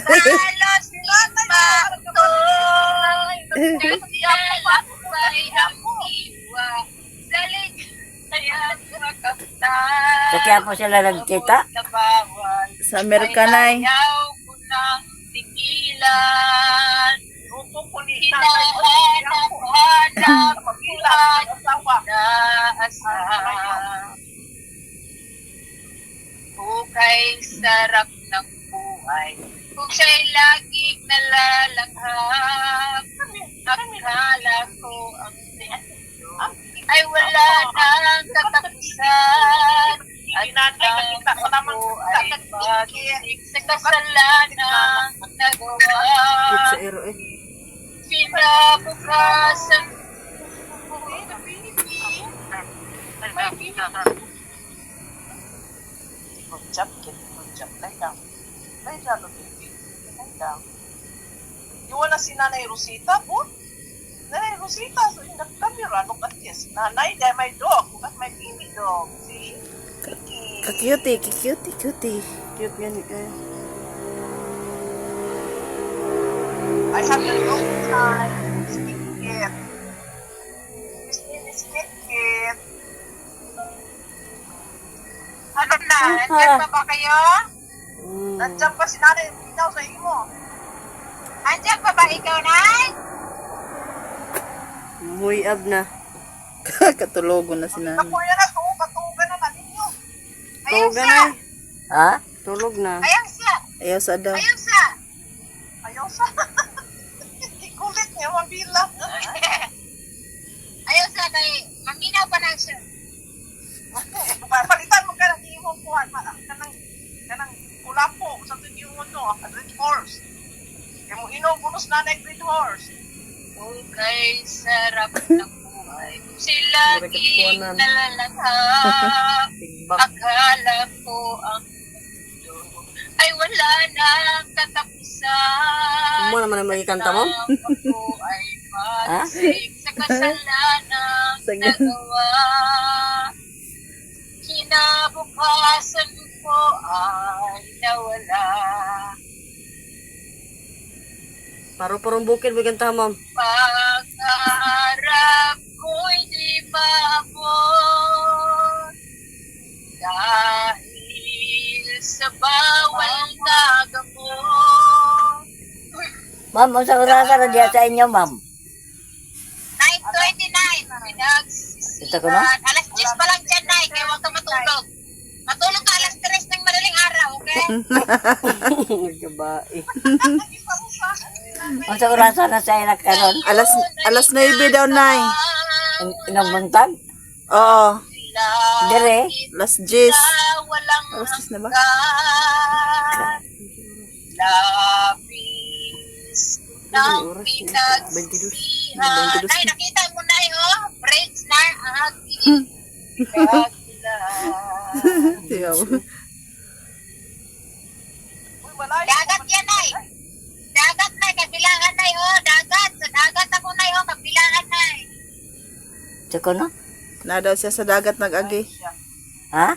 halos limatoy. Nagdadapay ang iwa. Dalit kaya makaptan. Sa kaya po sila nagkita? Sa Amerikanay. Ayaw ko ng tigilan. Hinahanap-hanap ko ang inaasam. Hukay sarap ng buhay. Kung siya'y laging nalalanghap, akala ko ang mundo ay wala nang katapusan. At nakita ko ay magising sa kasalanan nagawa. Sa ero eh. Pinabukasan Good job, kid. Good job. Lay down. Lay down, baby. Lay down. Iwan na si Nanay Rosita po. Nanay Rosita, so in the camera, look at this. Nanay, dahil may dog. Look at my baby dog. See? Kiki. Cutie. Cute yan eh. I have a long time. Sweet kid. His name is Sweet Kid. ano na? Nandiyan pa ba kayo? Nandiyan pa si Nanay Rosita sa imo. Nandiyan pa ba ikaw, Nay? Muy ab na. Katulogon na si nanay. Kapuya na to, katugan na ninyo. Tulog na na. Ha? Tulog na. Ayaw siya. Ayaw sa daw. Ayaw siya. Ayaw sa. Ikulit niya, mabila. Ayaw siya kay maminaw pa na siya. Palitan mo ka ng imo po. Kanang kulapo. Sa ito yung mundo. A great horse. Kaya mo inom, punos na na great horse. Okay, sarap ng buhay. Sila Kuwanan. nalalaghap. Tigbak. Akala ko ang mundo ay wala nang katapusan. Mo naman ang magikanta mo? Nang ako ay magsig sa kasalanan Sige. nagawa. Kinabukasan ko ay nawala. Paro-parong bukid magkanta ma'am. Pangarap ko'y di maabot dahil sa bawal na gamot. Ma'am, ang sa oras na diya sa inyo, ma'am. 9:29, Ito ko na? alas 10 pa lang dyan, Nay, kaya huwag ka matulog. Matulog ka alas 3 ng madaling araw, okay? Nagkabae. Ang sa oras na sa inak karon. Alas 9 daw, nay. Inong buntag? Oo. Dire? Alas 10. Walang Alas 10 na ba? hanggan. Labis ko nang oras na? pinagsisihan. 22. Ay, nakita mo na yun. Braids na aking kagilan. Siyaw. Uy, malayo. Dagat yan, Nay. Dagat, Nay. Kabilaan, Nay. Oh, dagat. Sa dagat ako, Nay. Oh, kabilaan, Nay. Tsaka no? Na daw siya sa dagat nag-agi. Ha?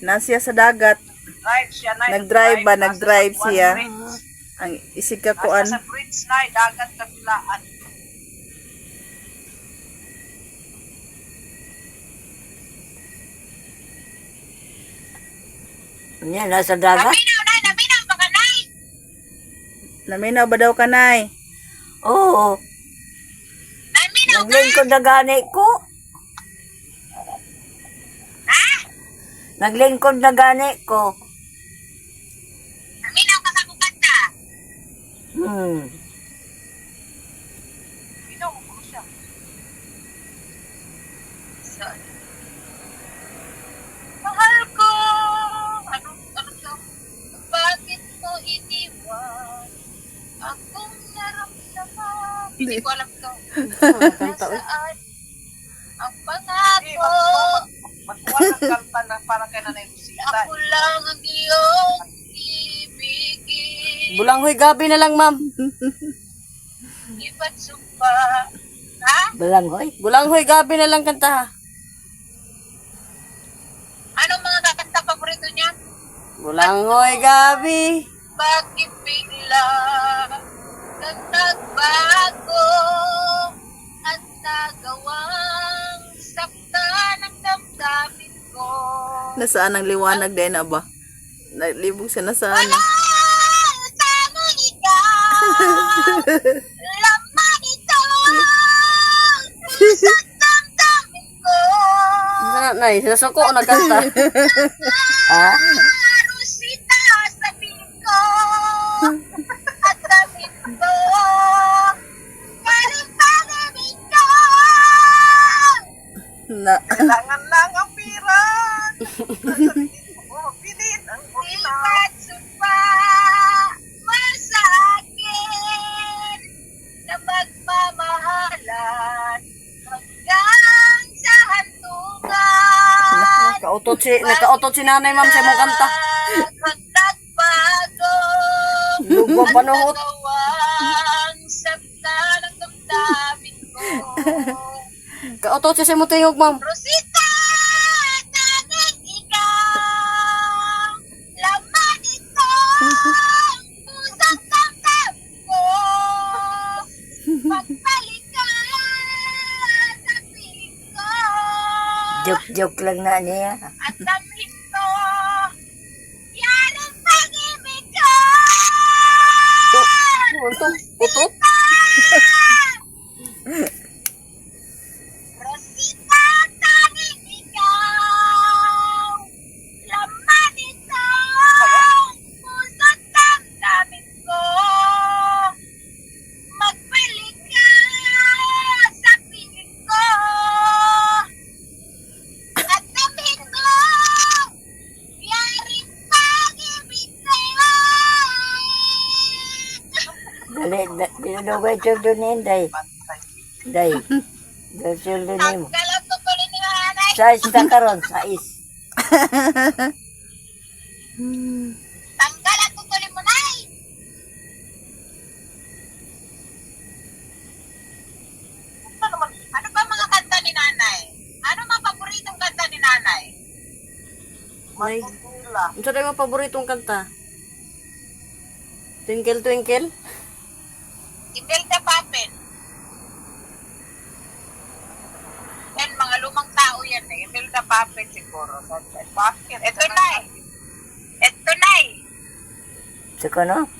Na siya sa dagat. Drive siya, Nay. Nag-drive ba? Nag-drive Nasa siya. bridge. Ang isig ka kuan. Nasa sa bridge, Nay. Dagat kabilaan. Yan, nasa dagat? Naminaw, Nay. Naminaw pa ka, Nay. Naminaw ba daw ka, nay? Oo. Naminaw ka. Naglingkod na gani ko. Naglingkod na gani ko. Naminaw ka sa bukata. Pinaw mo po siya. Mahal ko. Ano to? Bakit mo iniwan? Akong naramdaman. Hindi ko alam to. Kanta ulit. Nasaan ang Hindi, pangako? magkuha ng kanta na para kay Nanay Rosita. Ako lang ang iyong ibigin. Bulanghoy gabi na lang ma'am. Iba't sumpa. Ha? Balanghoy. Bulanghoy gabi na lang kanta ha. Anong mga kakanta paborito niya? Bulanghoy gabi. Bakit bigla kang nagbago at nagawang saktan ang damdamin ko? Nasaan ang liwanag din na ba? Naglibog siya na sana. Walang tamang ikaw, laman ito, pusat damdamin ko. Sana nay, nasuko o nagkanta. Ha? Rosita sa ko at damit ko, parang pag-ibig ko. Na, Kailangan lang ang pira. Pilit ang pula. Iba't sumpa mo sa akin na magmamahalan hanggang sa hantungan. Nakautot si nanay ma'am sa mong kanta. Kang nagbago, Lugong panuhot. nagawang saktan ang damdamin ko. Kautot siya sa mong tingog ma'am. Rosita, tanging ikaw, laman ito, pusang damdamin ko. Pagbalikan sa piling ko, Joke-joke lang na niya. at damhin ko, yan ang pag-ibig ko. Ano to? Utot? Rosita, Binudugay chuldo ni Inday. Day. Day chuldo ni mo. Tanggal ang tutuloy ni nanay. Sais na karon, sais. Tanggal ang tutuloy mo, nay. Ano ba mga kanta ni nanay? Ano mga paboritong kanta ni nanay? Nay, Matutula. ano sa mga paboritong kanta? Twinkle, twinkle? Imelda Papel. Yan, mga lumang tao yan eh. Imelda Papel siguro. Bakit? Ito, nay. Ito, nay. Saka no?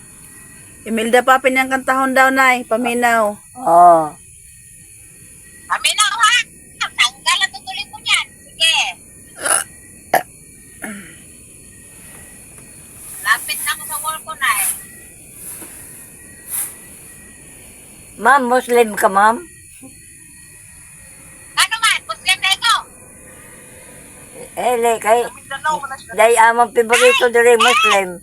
Imelda Papin yung kantahon daw, nay. Paminaw. Oo. Amin na, ha? Tanggal ang tutuloy mo niyan. Sige. Lapit na ako sa wall ko, nay. Ma'am, Muslim ka, ma'am? Ano man? Muslim na ito. Le, kay... Mindanao man na siya. Day amang piborito diri Muslim.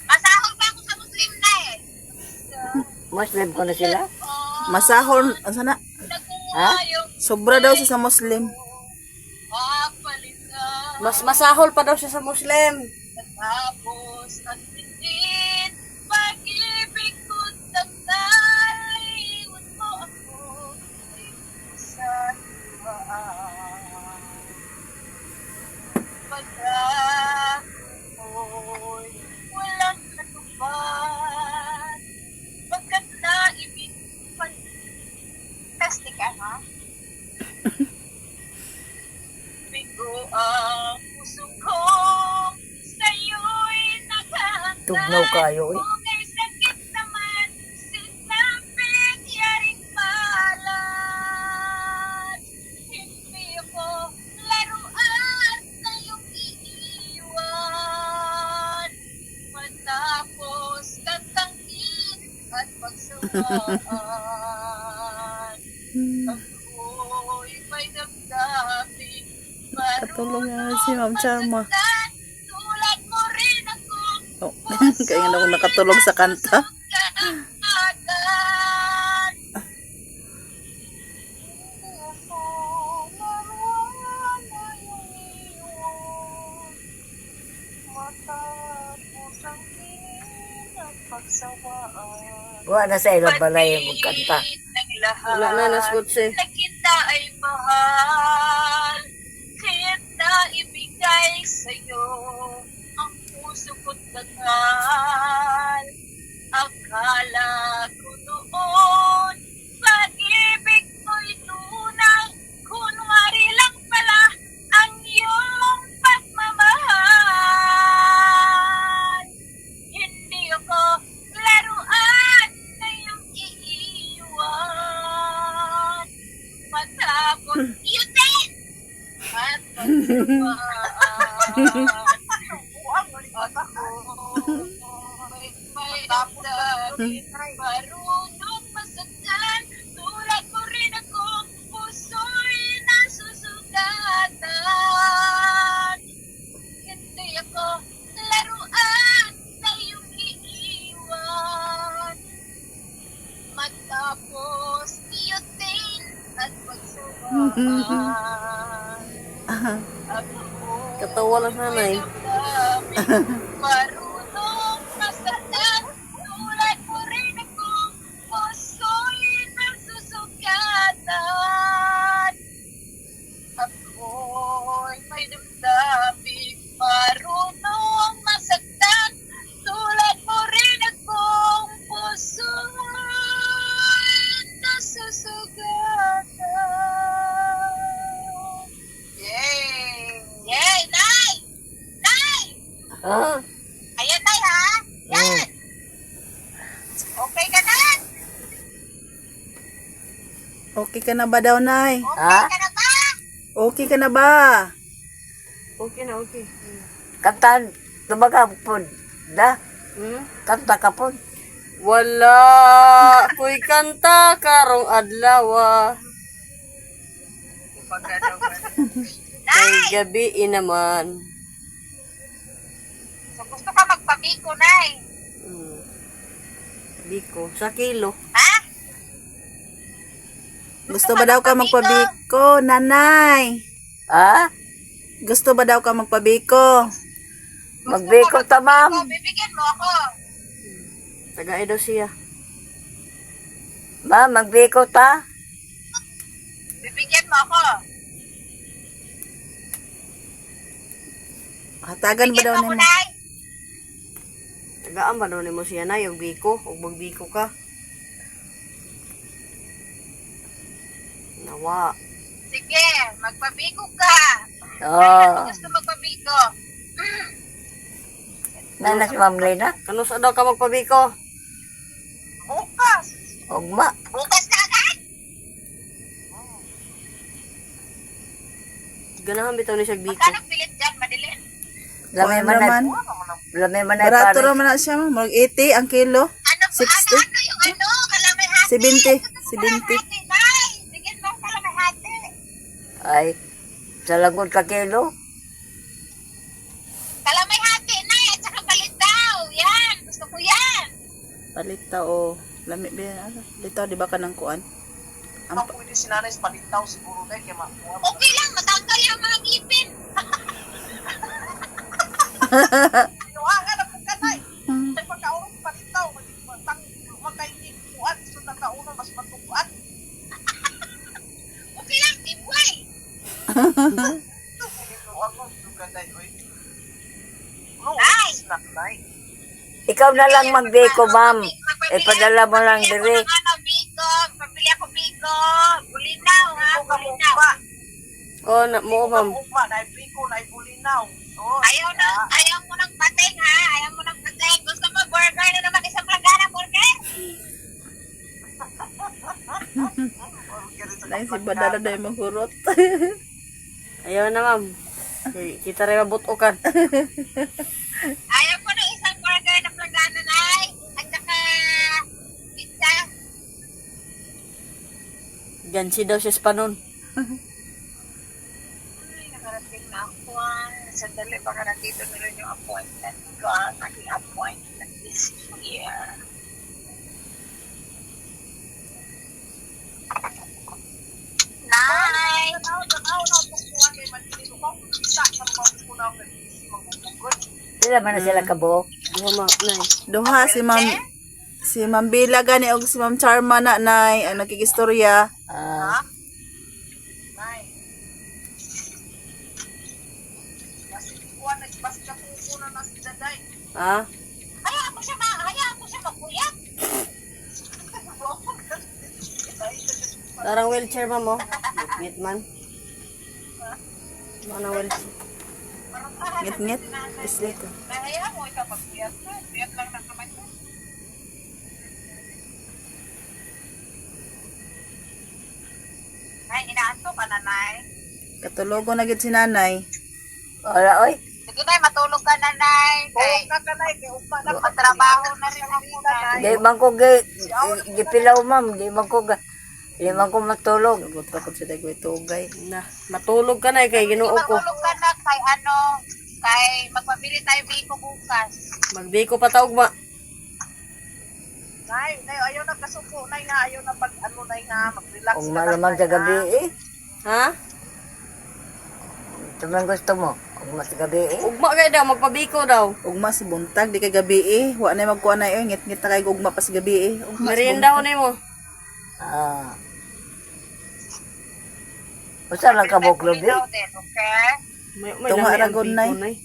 Masahol pa ako sa Muslim na eh. Muslim ko na sila? Masahol, ano sana? Nagungayong Sobra daw siya sa Muslim. papalitan. Mas masahol pa daw siya sa Muslim. Tapos ang tindin, pag-ibig ko't damdaliwan mo ako sa luwaan. Pagkat ako'y walang natupad, pagkat naibig pa. Testing ka, ha? Bigo ang puso ko sa'yo'y naghahangad. Tugnaw kayo, eh. Kung sakit naman, sinabing yaring malas. Hindi ako laruan na iyong iiwan. Matapos tatangin at pagsawaan. Ako'y may damdamin. Katulong nga si Ma'am Charma. Tulad mo rin ako. Oh, kaya nga ako nakatulog sa kanta. Wa na sa ilang balay ang magkanta. Wala na, naswotse. Na kita ay mahal, kaya't naibigay sa'yo ang puso ko't dangal. Akala ko noon, pag-ibig ko'y tunay, kunwari lang pala ang iyong pagmamahal. Hindi ako laruan na iyong iiwan. Matapos yun din! At pagsamaan. May damdamin, marunong masaktan. Tulad mo rin ako, puso'y nasusugatan. Hindi ako laruan na iyong iiwan. Matapos iyutin at pagsawaan. Katawa lang nanay. Marunong masaktan. Tulad mo rin ako, puso'y nasusugatan. Ako'y may damdamin. Marunong masaktan. Tulad mo rin akong puso'y nasusugatan. Yay! Yay! Nay! Nay! Ha? Ayan, Nay, ha? Yan! Okay ka na? Okay ka na ba daw, nay? Ha? Okay ka na ba? Okay ka na ba? Okay na, okay. Kantan, tumaga po. Da? Hmm? Kanta ka po. Wala ko'y kanta karong adlaw. Kay gabi naman. So, gusto ka magpabiko, Nay. Hmm. Biko. Sa kilo. Ha? Gusto ba daw ka magpabiko, nanay? Ha? Gusto ba daw ka magpabiko? Magbiko ta, ma'am. Bibigyan mo ako. Tagay daw siya. Ma'am, magbiko ta. Bibigyan mo ako. Hatagan ba daw Bigyan mo ako, nimo? Nay. Tagaan ba daw nimo siya na yung biko? O magbiko ka? Nawa. Sige, magpabigo ka. Oo. Gusto magpabigo. Nanas, ma'am Lena. Kano sa daw ka magpabiko? Bukas. Ugma. Bukas na agad. Ganahan bitaw ni siya biko. Magkano pilit dyan, madilin? Lamay Kuan man na. naman. Lamay man na Barato pare. naman na siya, ma'am. Mag 80 ang kilo. Ano 60? yung ano? Kalamay 70. hati. 70. Nay, bigyan mo ang kalamay hati. Ay, sa lagod ka kilo. Kalamay hati, Nay, at saka balit daw. Yan, gusto ko yan. Palita o lami ba ano? Litaw di ba ka ng kuan? Ang pwede si nanay palitaw siguro dahil kaya makuha mo. Okay lang, matanggal yung mga ngipin. Inuangan na po ka, Nay. Ay, pagkaurong palitaw, magkainikuan, gusto na kaunong mas matukuan. Okay lang, tibway. Inuangan ko, gusto ka, Nay. Oy. No, Nay. Nay. Ikaw na lang magbiko, ma'am. Ipadala mo lang Pabili dire. ako ng ano, bigo. Pabili ako bigo. Bulinaw, ha? Ikaw ka Bulinaw. mukha. Oh, na mo ma'am. Ugma, naibiko, naibulinaw. Oh, Ayaw mo ng pateng, ha? Ayaw mo ng pateng. Gusto mo burger na naman isang planggana burger? Dahil si Badala na yung maghurot. Ayaw na ma'am. Kita rin mabutokan. Ayaw ko ng isang burger na planggana, Nay. At saka pizza. Gansi daw siya sa panon. Ay, nakarating na ako. Sandali, baka nandito na rin yung appointment ko. Naging appointment this year. Nay! Sila man na sila kabo. Luma, nay. Duha si Ma'am Bila gani og si Ma'am Charma na nay ang nakigistorya. Ah, Ha? Hayaan mo siya magkuyat. Tarang wheelchair ma'am mo. Ngit man. Mana wheelchair. Ngit-ngit. Islit. Hayaan mo siya magkuyat. Kuyat lang ng kamay ko. Nay, inaanto ka na, Nay. Katulogo na gid si nanay. wala oy. Sige, Nay, matulog ka na, Nay. Kay, magtrabaho na rin ako, Nay. Di man ko gipilaw, ma'am. Di man ko matulog. Lugot pa pud si Dagway Tugay. Na, matulog ka na kay Ginoo ko. Matulog ka na kay kay magpabili tayo biko bukas. Magbiko pa taog ma. Nay, ayaw na kasuko. Nay, nga, ayaw na Nay, nga, mag-relax Kung ka lang, malaman Nay, sa nga. gabi eh. Ha? Ito man gusto mo. Kung mas gabi eh. Ugma kay daw magpabiko daw. Ugma si buntag di kay gabi eh. Wa na magkuan na eh. Ngit-ngit na kay ugma pa si gabi eh. Ugma si Merienda ko nimo. Ah. Usa lang ka buklob eh. Ikaw din, okay? May Tunga lami ang ragon, biko, nay. nay.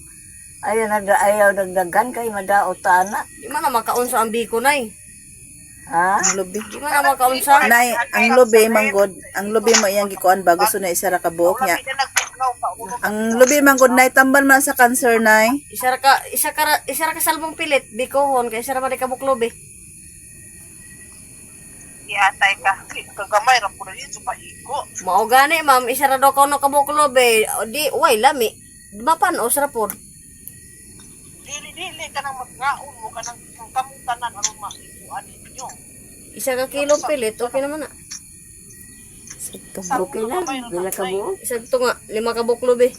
Ayaw nagdagan kay madaot ana. Di man na makaunsa ang biko nay. Ha? Ang lubi. Di man na makaunsa. Nay, ang lubi manggod. Ang lubi mo iyang gikuan ba gusto na isa ra ka buhok niya. Hindi na nagpitlaw ka. Ulo Ang lubi manggod nay tambal man sa cancer nay. Isa ra ka salbong pilit bikohon kay isa ra man ka buklob eh. iatay ka. Kagamay, rapo na yun. Supa iko. Mao gani ma'am, isa ra daw kono ka buklob eh. O di way lami. Mapanos ra pod. Dili ka nang mag-raon mo ka nang kamutanan aron maikuan ninyo. Isa ka kilong pilit, okay naman na. Okay na. Bila ka buo. Isa to nga, 5 ka buklob eh.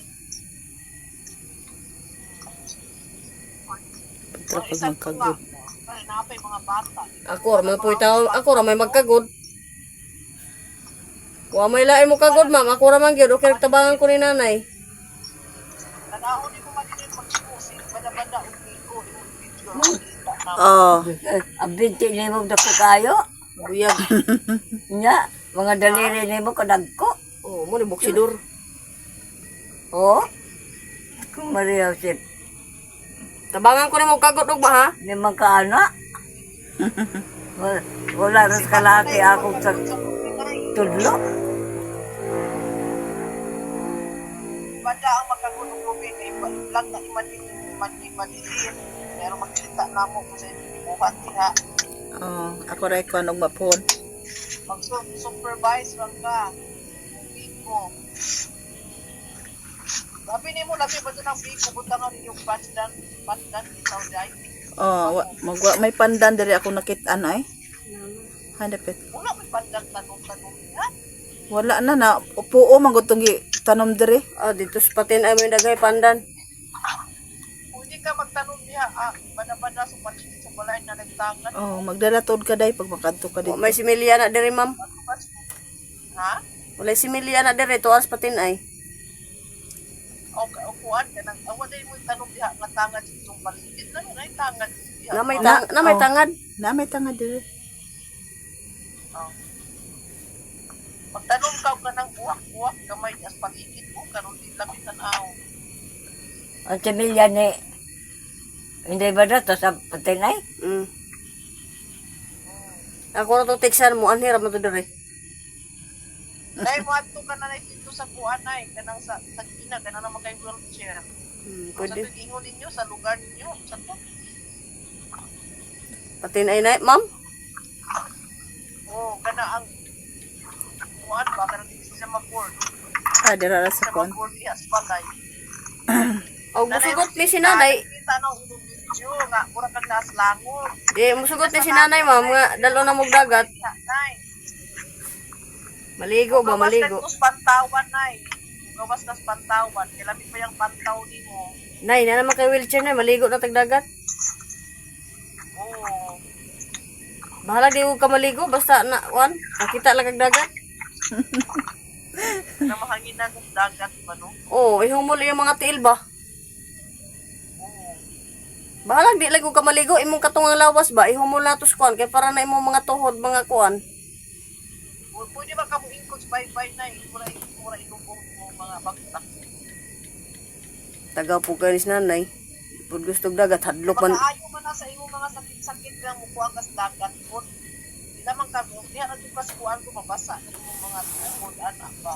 Pagtra pag magkagod. rin napay mga bata. Ako ra man po itaw, ako ra may magkagod. Wa may lain mo kagod, ma'am. Ako ra man gyud okay tabangan ko ni nanay. Tanahon ni ko madinin pag-iusin, bada-bada, umigo, video, kita na. Oh. Ang binti ni mo dako kayo. Buyag. Nya, mga daliri ni mo kadagko. Oh, mo ni boksidor. Oh. Kung Maria Josep, Tabangan ko ni mo kagod og ba ha? limang kaana. Wala rin kalahati ako sa tudlo. Bada ang magkagulong rubin ay lang na imadilin. Pero magkita na mo kung sa ibuhat niya. Oh, ako rin ko anong mapon. Mag-supervise lang ka. Biko. Sabi ni mo, labi ba ito ng biko? Buta nga rin yung pandan ikaw dahil. Oh, may pandan diri ako nakitaan ay. Hanapit. Wala may pandan tanong-tanong niya. Wala na upuo man gud tong tanom diri. Ah, dito sa patin ay may dagay pandan. Pwede ka magtanong niya, bada-bada sa paligid sa balay na nagtangan. Oh, magdala tod ka day pag makadto ka Wa dito. may similya na diri, ma'am. Ha? Wala similya na diri tuwas patin ay. O kuan ka nang wala mo tanong diha nga tangad sa itong paligid. Na tangad diha. Na may Oh. tangad. Na may tanga diri. Magtanong ka ng buwak-buwak kamay as paligid mo karon di lang tanaw. Ang similya ni, hindi ba na to sa patinay? Mm. Ako na to teksan mo anhira man to diri. Dahil mo ato ka na dito sa kuan ay kanang sa kina kana naman kay wheelchair. Sa Pwede. ingon ninyo sa lugar ninyo sa to. Patin ay na, ma'am. Oh, kana ang kuan ba kana di sa mag-board. Ah, dira ra sa Sa kon. mag-board diha sa balay. Og musugot ni si nanay. Kita na ang video nga mura kag naslangon. Di musugot ni si nanay, ma'am nga dalo na mog dagat. Nay. Maligo ba maligo? Gawas ka pantawan nay. Gawas ka pantawan. Kilami pa yung pantaw nimo. Nay, na naman kay wheelchair na maligo na tag dagat. Oo. Bahala di ko ka maligo basta na wan, nakita lang kag dagat. Na mahangin na ng dagat ba no? Oh, ihumol yung mga tiil ba? Oo. Bahala di lang ko ka maligo imong katungang lawas ba ihumol na tos kuan kay para na imong mga tuhod mga kuan. Pwede ba ka mo ingkod bye-bye na mura ilubong mo mga bagtak. Taga po kayo ni nanay. Pud gusto dagat hadlok man. Makaayo man na sa imo mga sakit-sakit lang mo kuha ka sa dagat po. Di naman ka mo. Diha na yung kaskuhan ko mabasa ng mga tuhod anak ba.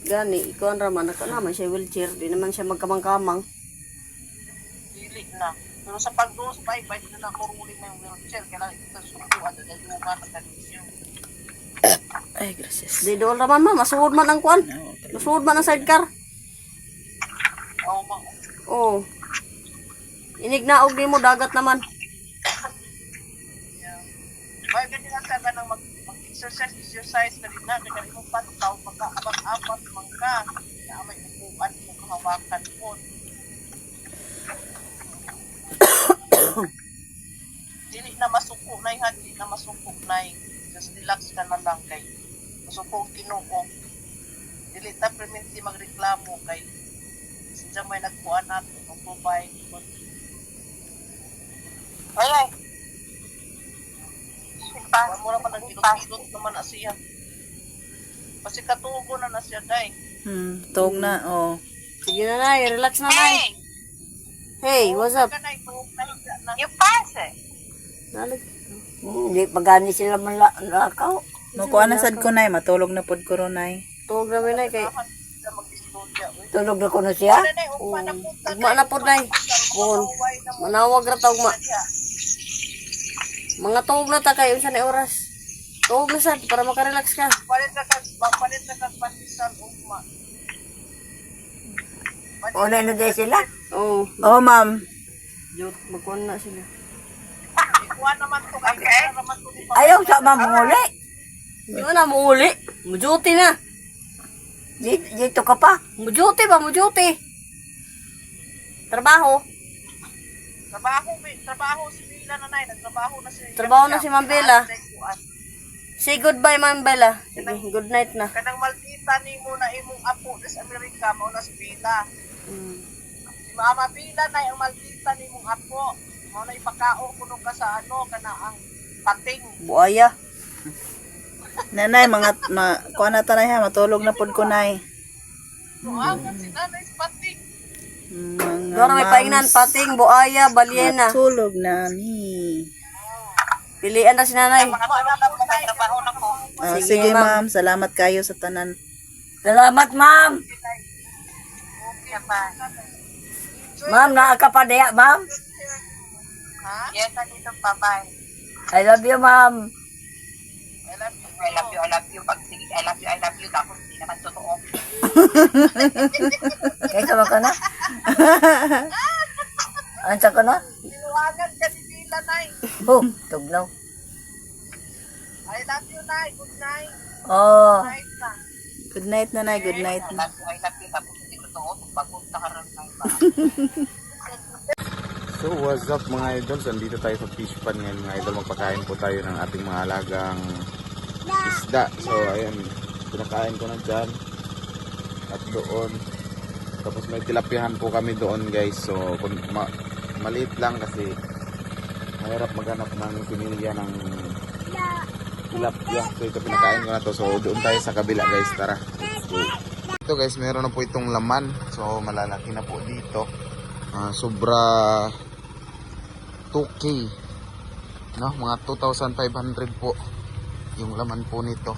Gani, ikaw ang raman, naka naman siya wheelchair, di naman siya magkamang-kamang. Dili na. Pero sa pagdoon sa bye-bye, di na kuruli mo yung wheelchair. Kailangan ito sukuan na yung mga nakanisyo. Ay, gracias. Di doon raman ma, masuhod man ang kuan. Masuhod man ang sidecar. Oo, ma. Oo. Inignaog di mo, dagat naman. Yeah. Kaya ganyan lang ka ng mag-exercise ka rin na. Kaya imong pantaw, magka-abat-abat man ka. Kaya may upuan mo kahawakan po. Dili na masuko na ha, dili na masuko na just relax ka na lang kay masuko ang Ginoo. Dili ta permanently magreklamo kay sinja may nagkuan nato ng provide. Ay. Wala mo naman ang kilot naman na siya. Kasi katubo na siya day. Tog na, oh. Sige na nay, relax na nay. Hey, what's up? You pass it. Nalig. Hindi pagani sila malakaw. Makuha na sad ko nay, matulog na pod ko ron nay. Tuwag namin nay kay Tulog na ko na siya. ugma na pod nay. Bon. Manawag ra ta ugma. Mga tuwag na ta kay unsa na oras. Tuwag na sad para makarelax ka. Palit na kag pasisan ugma. Una na din sila. Oh, Oh, ma'am. jut magkuan na sila. Ikuha naman to kay naman to ni Ayaw sa mamuli. Di mo na muuli. Mujuti na. Dito ka pa. Mujuti ba? Mujuti. Trabaho. trabaho si Bila sila nanay, nagtrabaho na si Trabaho na si Ma'am Bella. Say goodbye, Ma'am Bella. Sige, good night na. Kanang maldita ni mo na imong apo sa Amerika, mao na si Bella. Si Mama Bella na ang maldita ni mong apo. Mao na ipakao kuno ka sa ano, kana ang pating. Buaya. Nanay, kuha na tanay ha, matulog na pod ko, nay. Tuangan si nanay sa pating. Mga Doon may paingnan, pating, buaya, balyena. matulog na ni. Pilian na si nanay. Mga anak na trabaho na ko. Sige, ma'am. Salamat kayo sa tanan. Salamat, ma'am. Okay pa. Ma'am, nakakapadaya, ma'am. Ha? Yes, dito pa, bye. I love you, ma'am. I love you. I love you. I love you. Pag sige, I love you. Tapos hindi naman totoo. Kaya sama ka na? Ansa ka na? Tinuwagan ka ni Bella, nay. Oh, tugnaw. I love you, nay. Good night. Oh, Night na. Good night, nanay. Good night. I love you. Tapos hindi totoo. Pagpunta ka rin ng ba. So what's up mga idols, andito tayo sa fish pan ngayon mga idol, magpakain po tayo ng ating mga alagang isda. So ayan, pinakain ko na dyan at doon, tapos may tilapihan po kami doon guys. So maliit lang kasi mahirap maghanap ng pinilya ng tilapia. So ito pinakain ko na to, so doon tayo sa kabila guys, tara. So, ito guys, meron na po itong laman, so malalaki na po dito. Sobra 2K, no? Mga 2,500 po yung laman po nito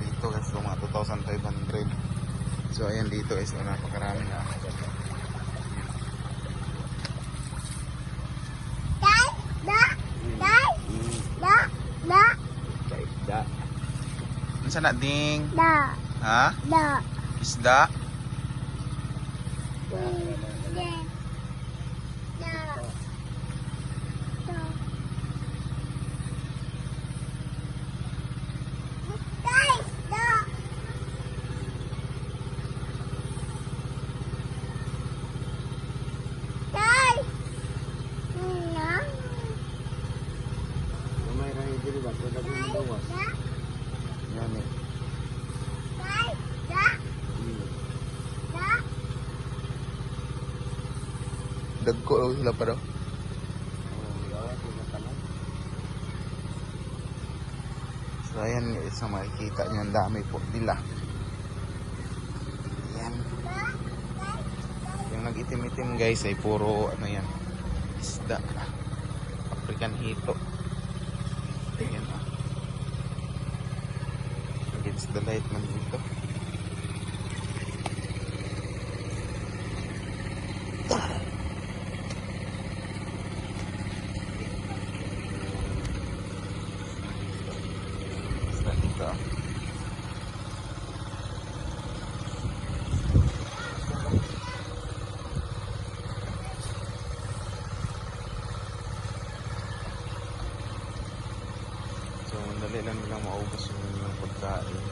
dito guys. So mga 2,500. So ayan dito guys, so, napakarami na. Isda. Ano sana ding? Ha? Isda? May rahi dili ba? Kada kong bawas. Yan eh. Dagko daw sila pa daw. So ayan guys, makikita nyo ang dami po nila. Ayan. Yung nag-itim-itim guys ay puro ano yan, isda. African hito. Ayan ah. Against the light man dito. Isda dito. So, dali lang nilang maubos yung pagkain.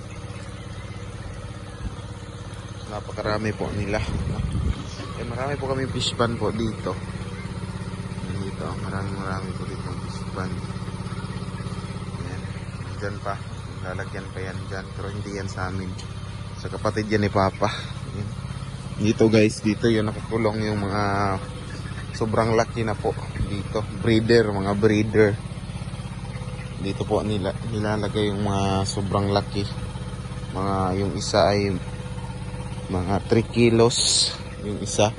So, napakarami po nila. Eh, marami po kami fish pan po dito. Dito, marami po dito fish pan. Ayan. Dyan pa. Lalagyan pa yan dyan. Pero hindi yan sa amin. Sa kapatid yan ni Papa. Ayan. Dito guys, dito yung nakakulong yung mga sobrang laki na po. Dito, mga breeder. Dito po nilalagay yung mga sobrang laki. Yung isa ay mga 3 kilos yung isa.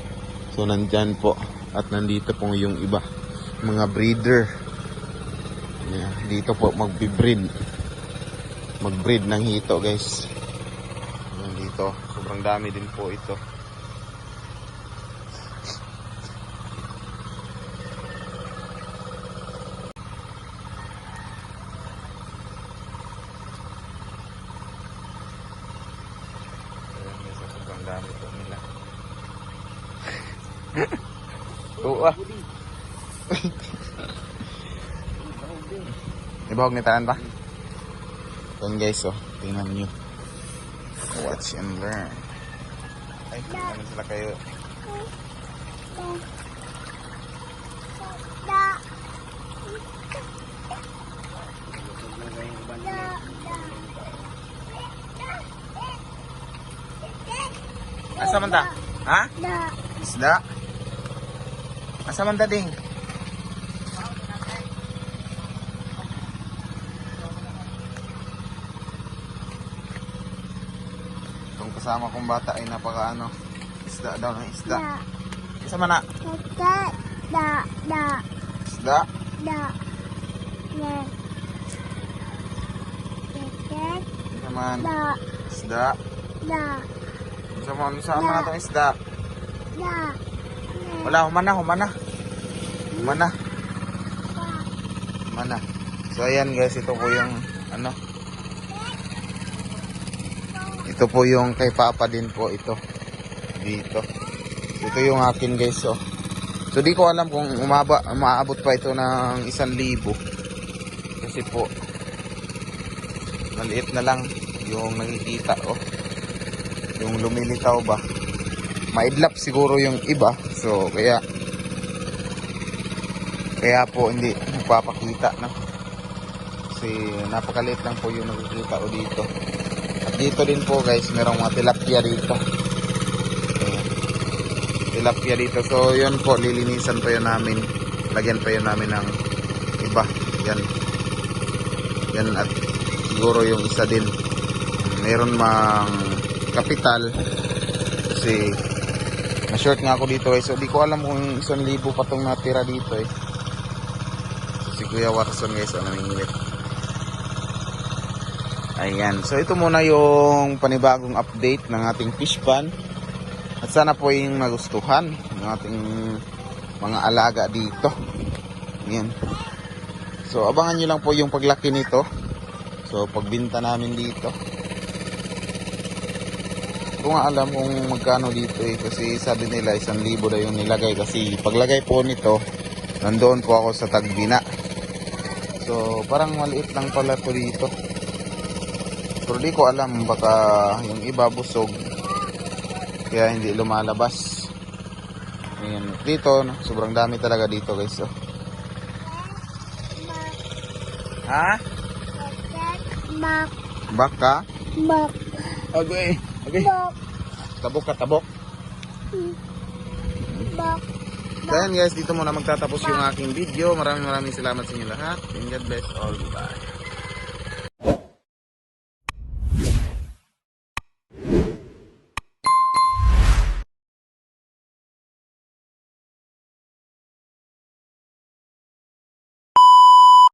So nandyan po. At nandito po yung iba, mga breeder. Yeah, dito po mag-breed ng hito guys. Ayan, dito sobrang dami din po ito. Sobrang dami po nila. Oo ah. Ibawag ni tanan ba? Yan guys, oh. Tingnan nyo. Watch and learn. Ay, tingnan sila kayo. Asa man ta? Ha? Isda? Asa man ta ding? Itong kasama kong bata ay napaka ano, isda daw ng isda. Asa man na? Isda? Asa man? Isda? Asa man? Saan man na itong isda? Wala, humana. Humana. So ayan guys, ito po yung ano. Ito po yung kay Papa din po ito. Dito. Ito yung akin guys, oh. So di ko alam kung umaabot pa ito ng 1,000. Kasi po maliit na lang yung nakikita, oh. Yung lumilitaw ba. Maidlap siguro yung iba. So kaya po hindi nagpapakita na. Kasi napakaliit lang po yung nakikita ko dito. At dito din po guys, merong mga tilapia dito. Ayan. Tilapia dito. So yun po, lilinisan pa yun namin. Lagyan pa yun namin ng iba. Yan at siguro yung isa din. Meron mang kapital. Kasi na-short nga ako dito guys. So di ko alam kung 1,000 pa itong natira dito eh. So si Kuya Watson guys, namingwit. Ayan. So ito muna yung panibagong update ng ating fish pan. At sana po yung nagustuhan ng ating mga alaga dito. Ayan. So abangan nyo lang po yung paglaki nito. So pagbinta namin dito. Ko nga alam kung magkano dito eh, kasi sabi nila 1,000 daw yung nilagay, kasi paglagay po nito nandoon po ako sa Tagbina. So parang maliit lang pala po dito, pero di ko alam, baka yung iba busog kaya hindi lumalabas. Ayan, dito no, sobrang dami talaga dito guys, oh. Ha? Baka? Okay. Tabok ka, tabok. So ayan guys, dito muna magtatapos yung aking video. Maraming salamat sa inyo lahat. And God bless all. Bye.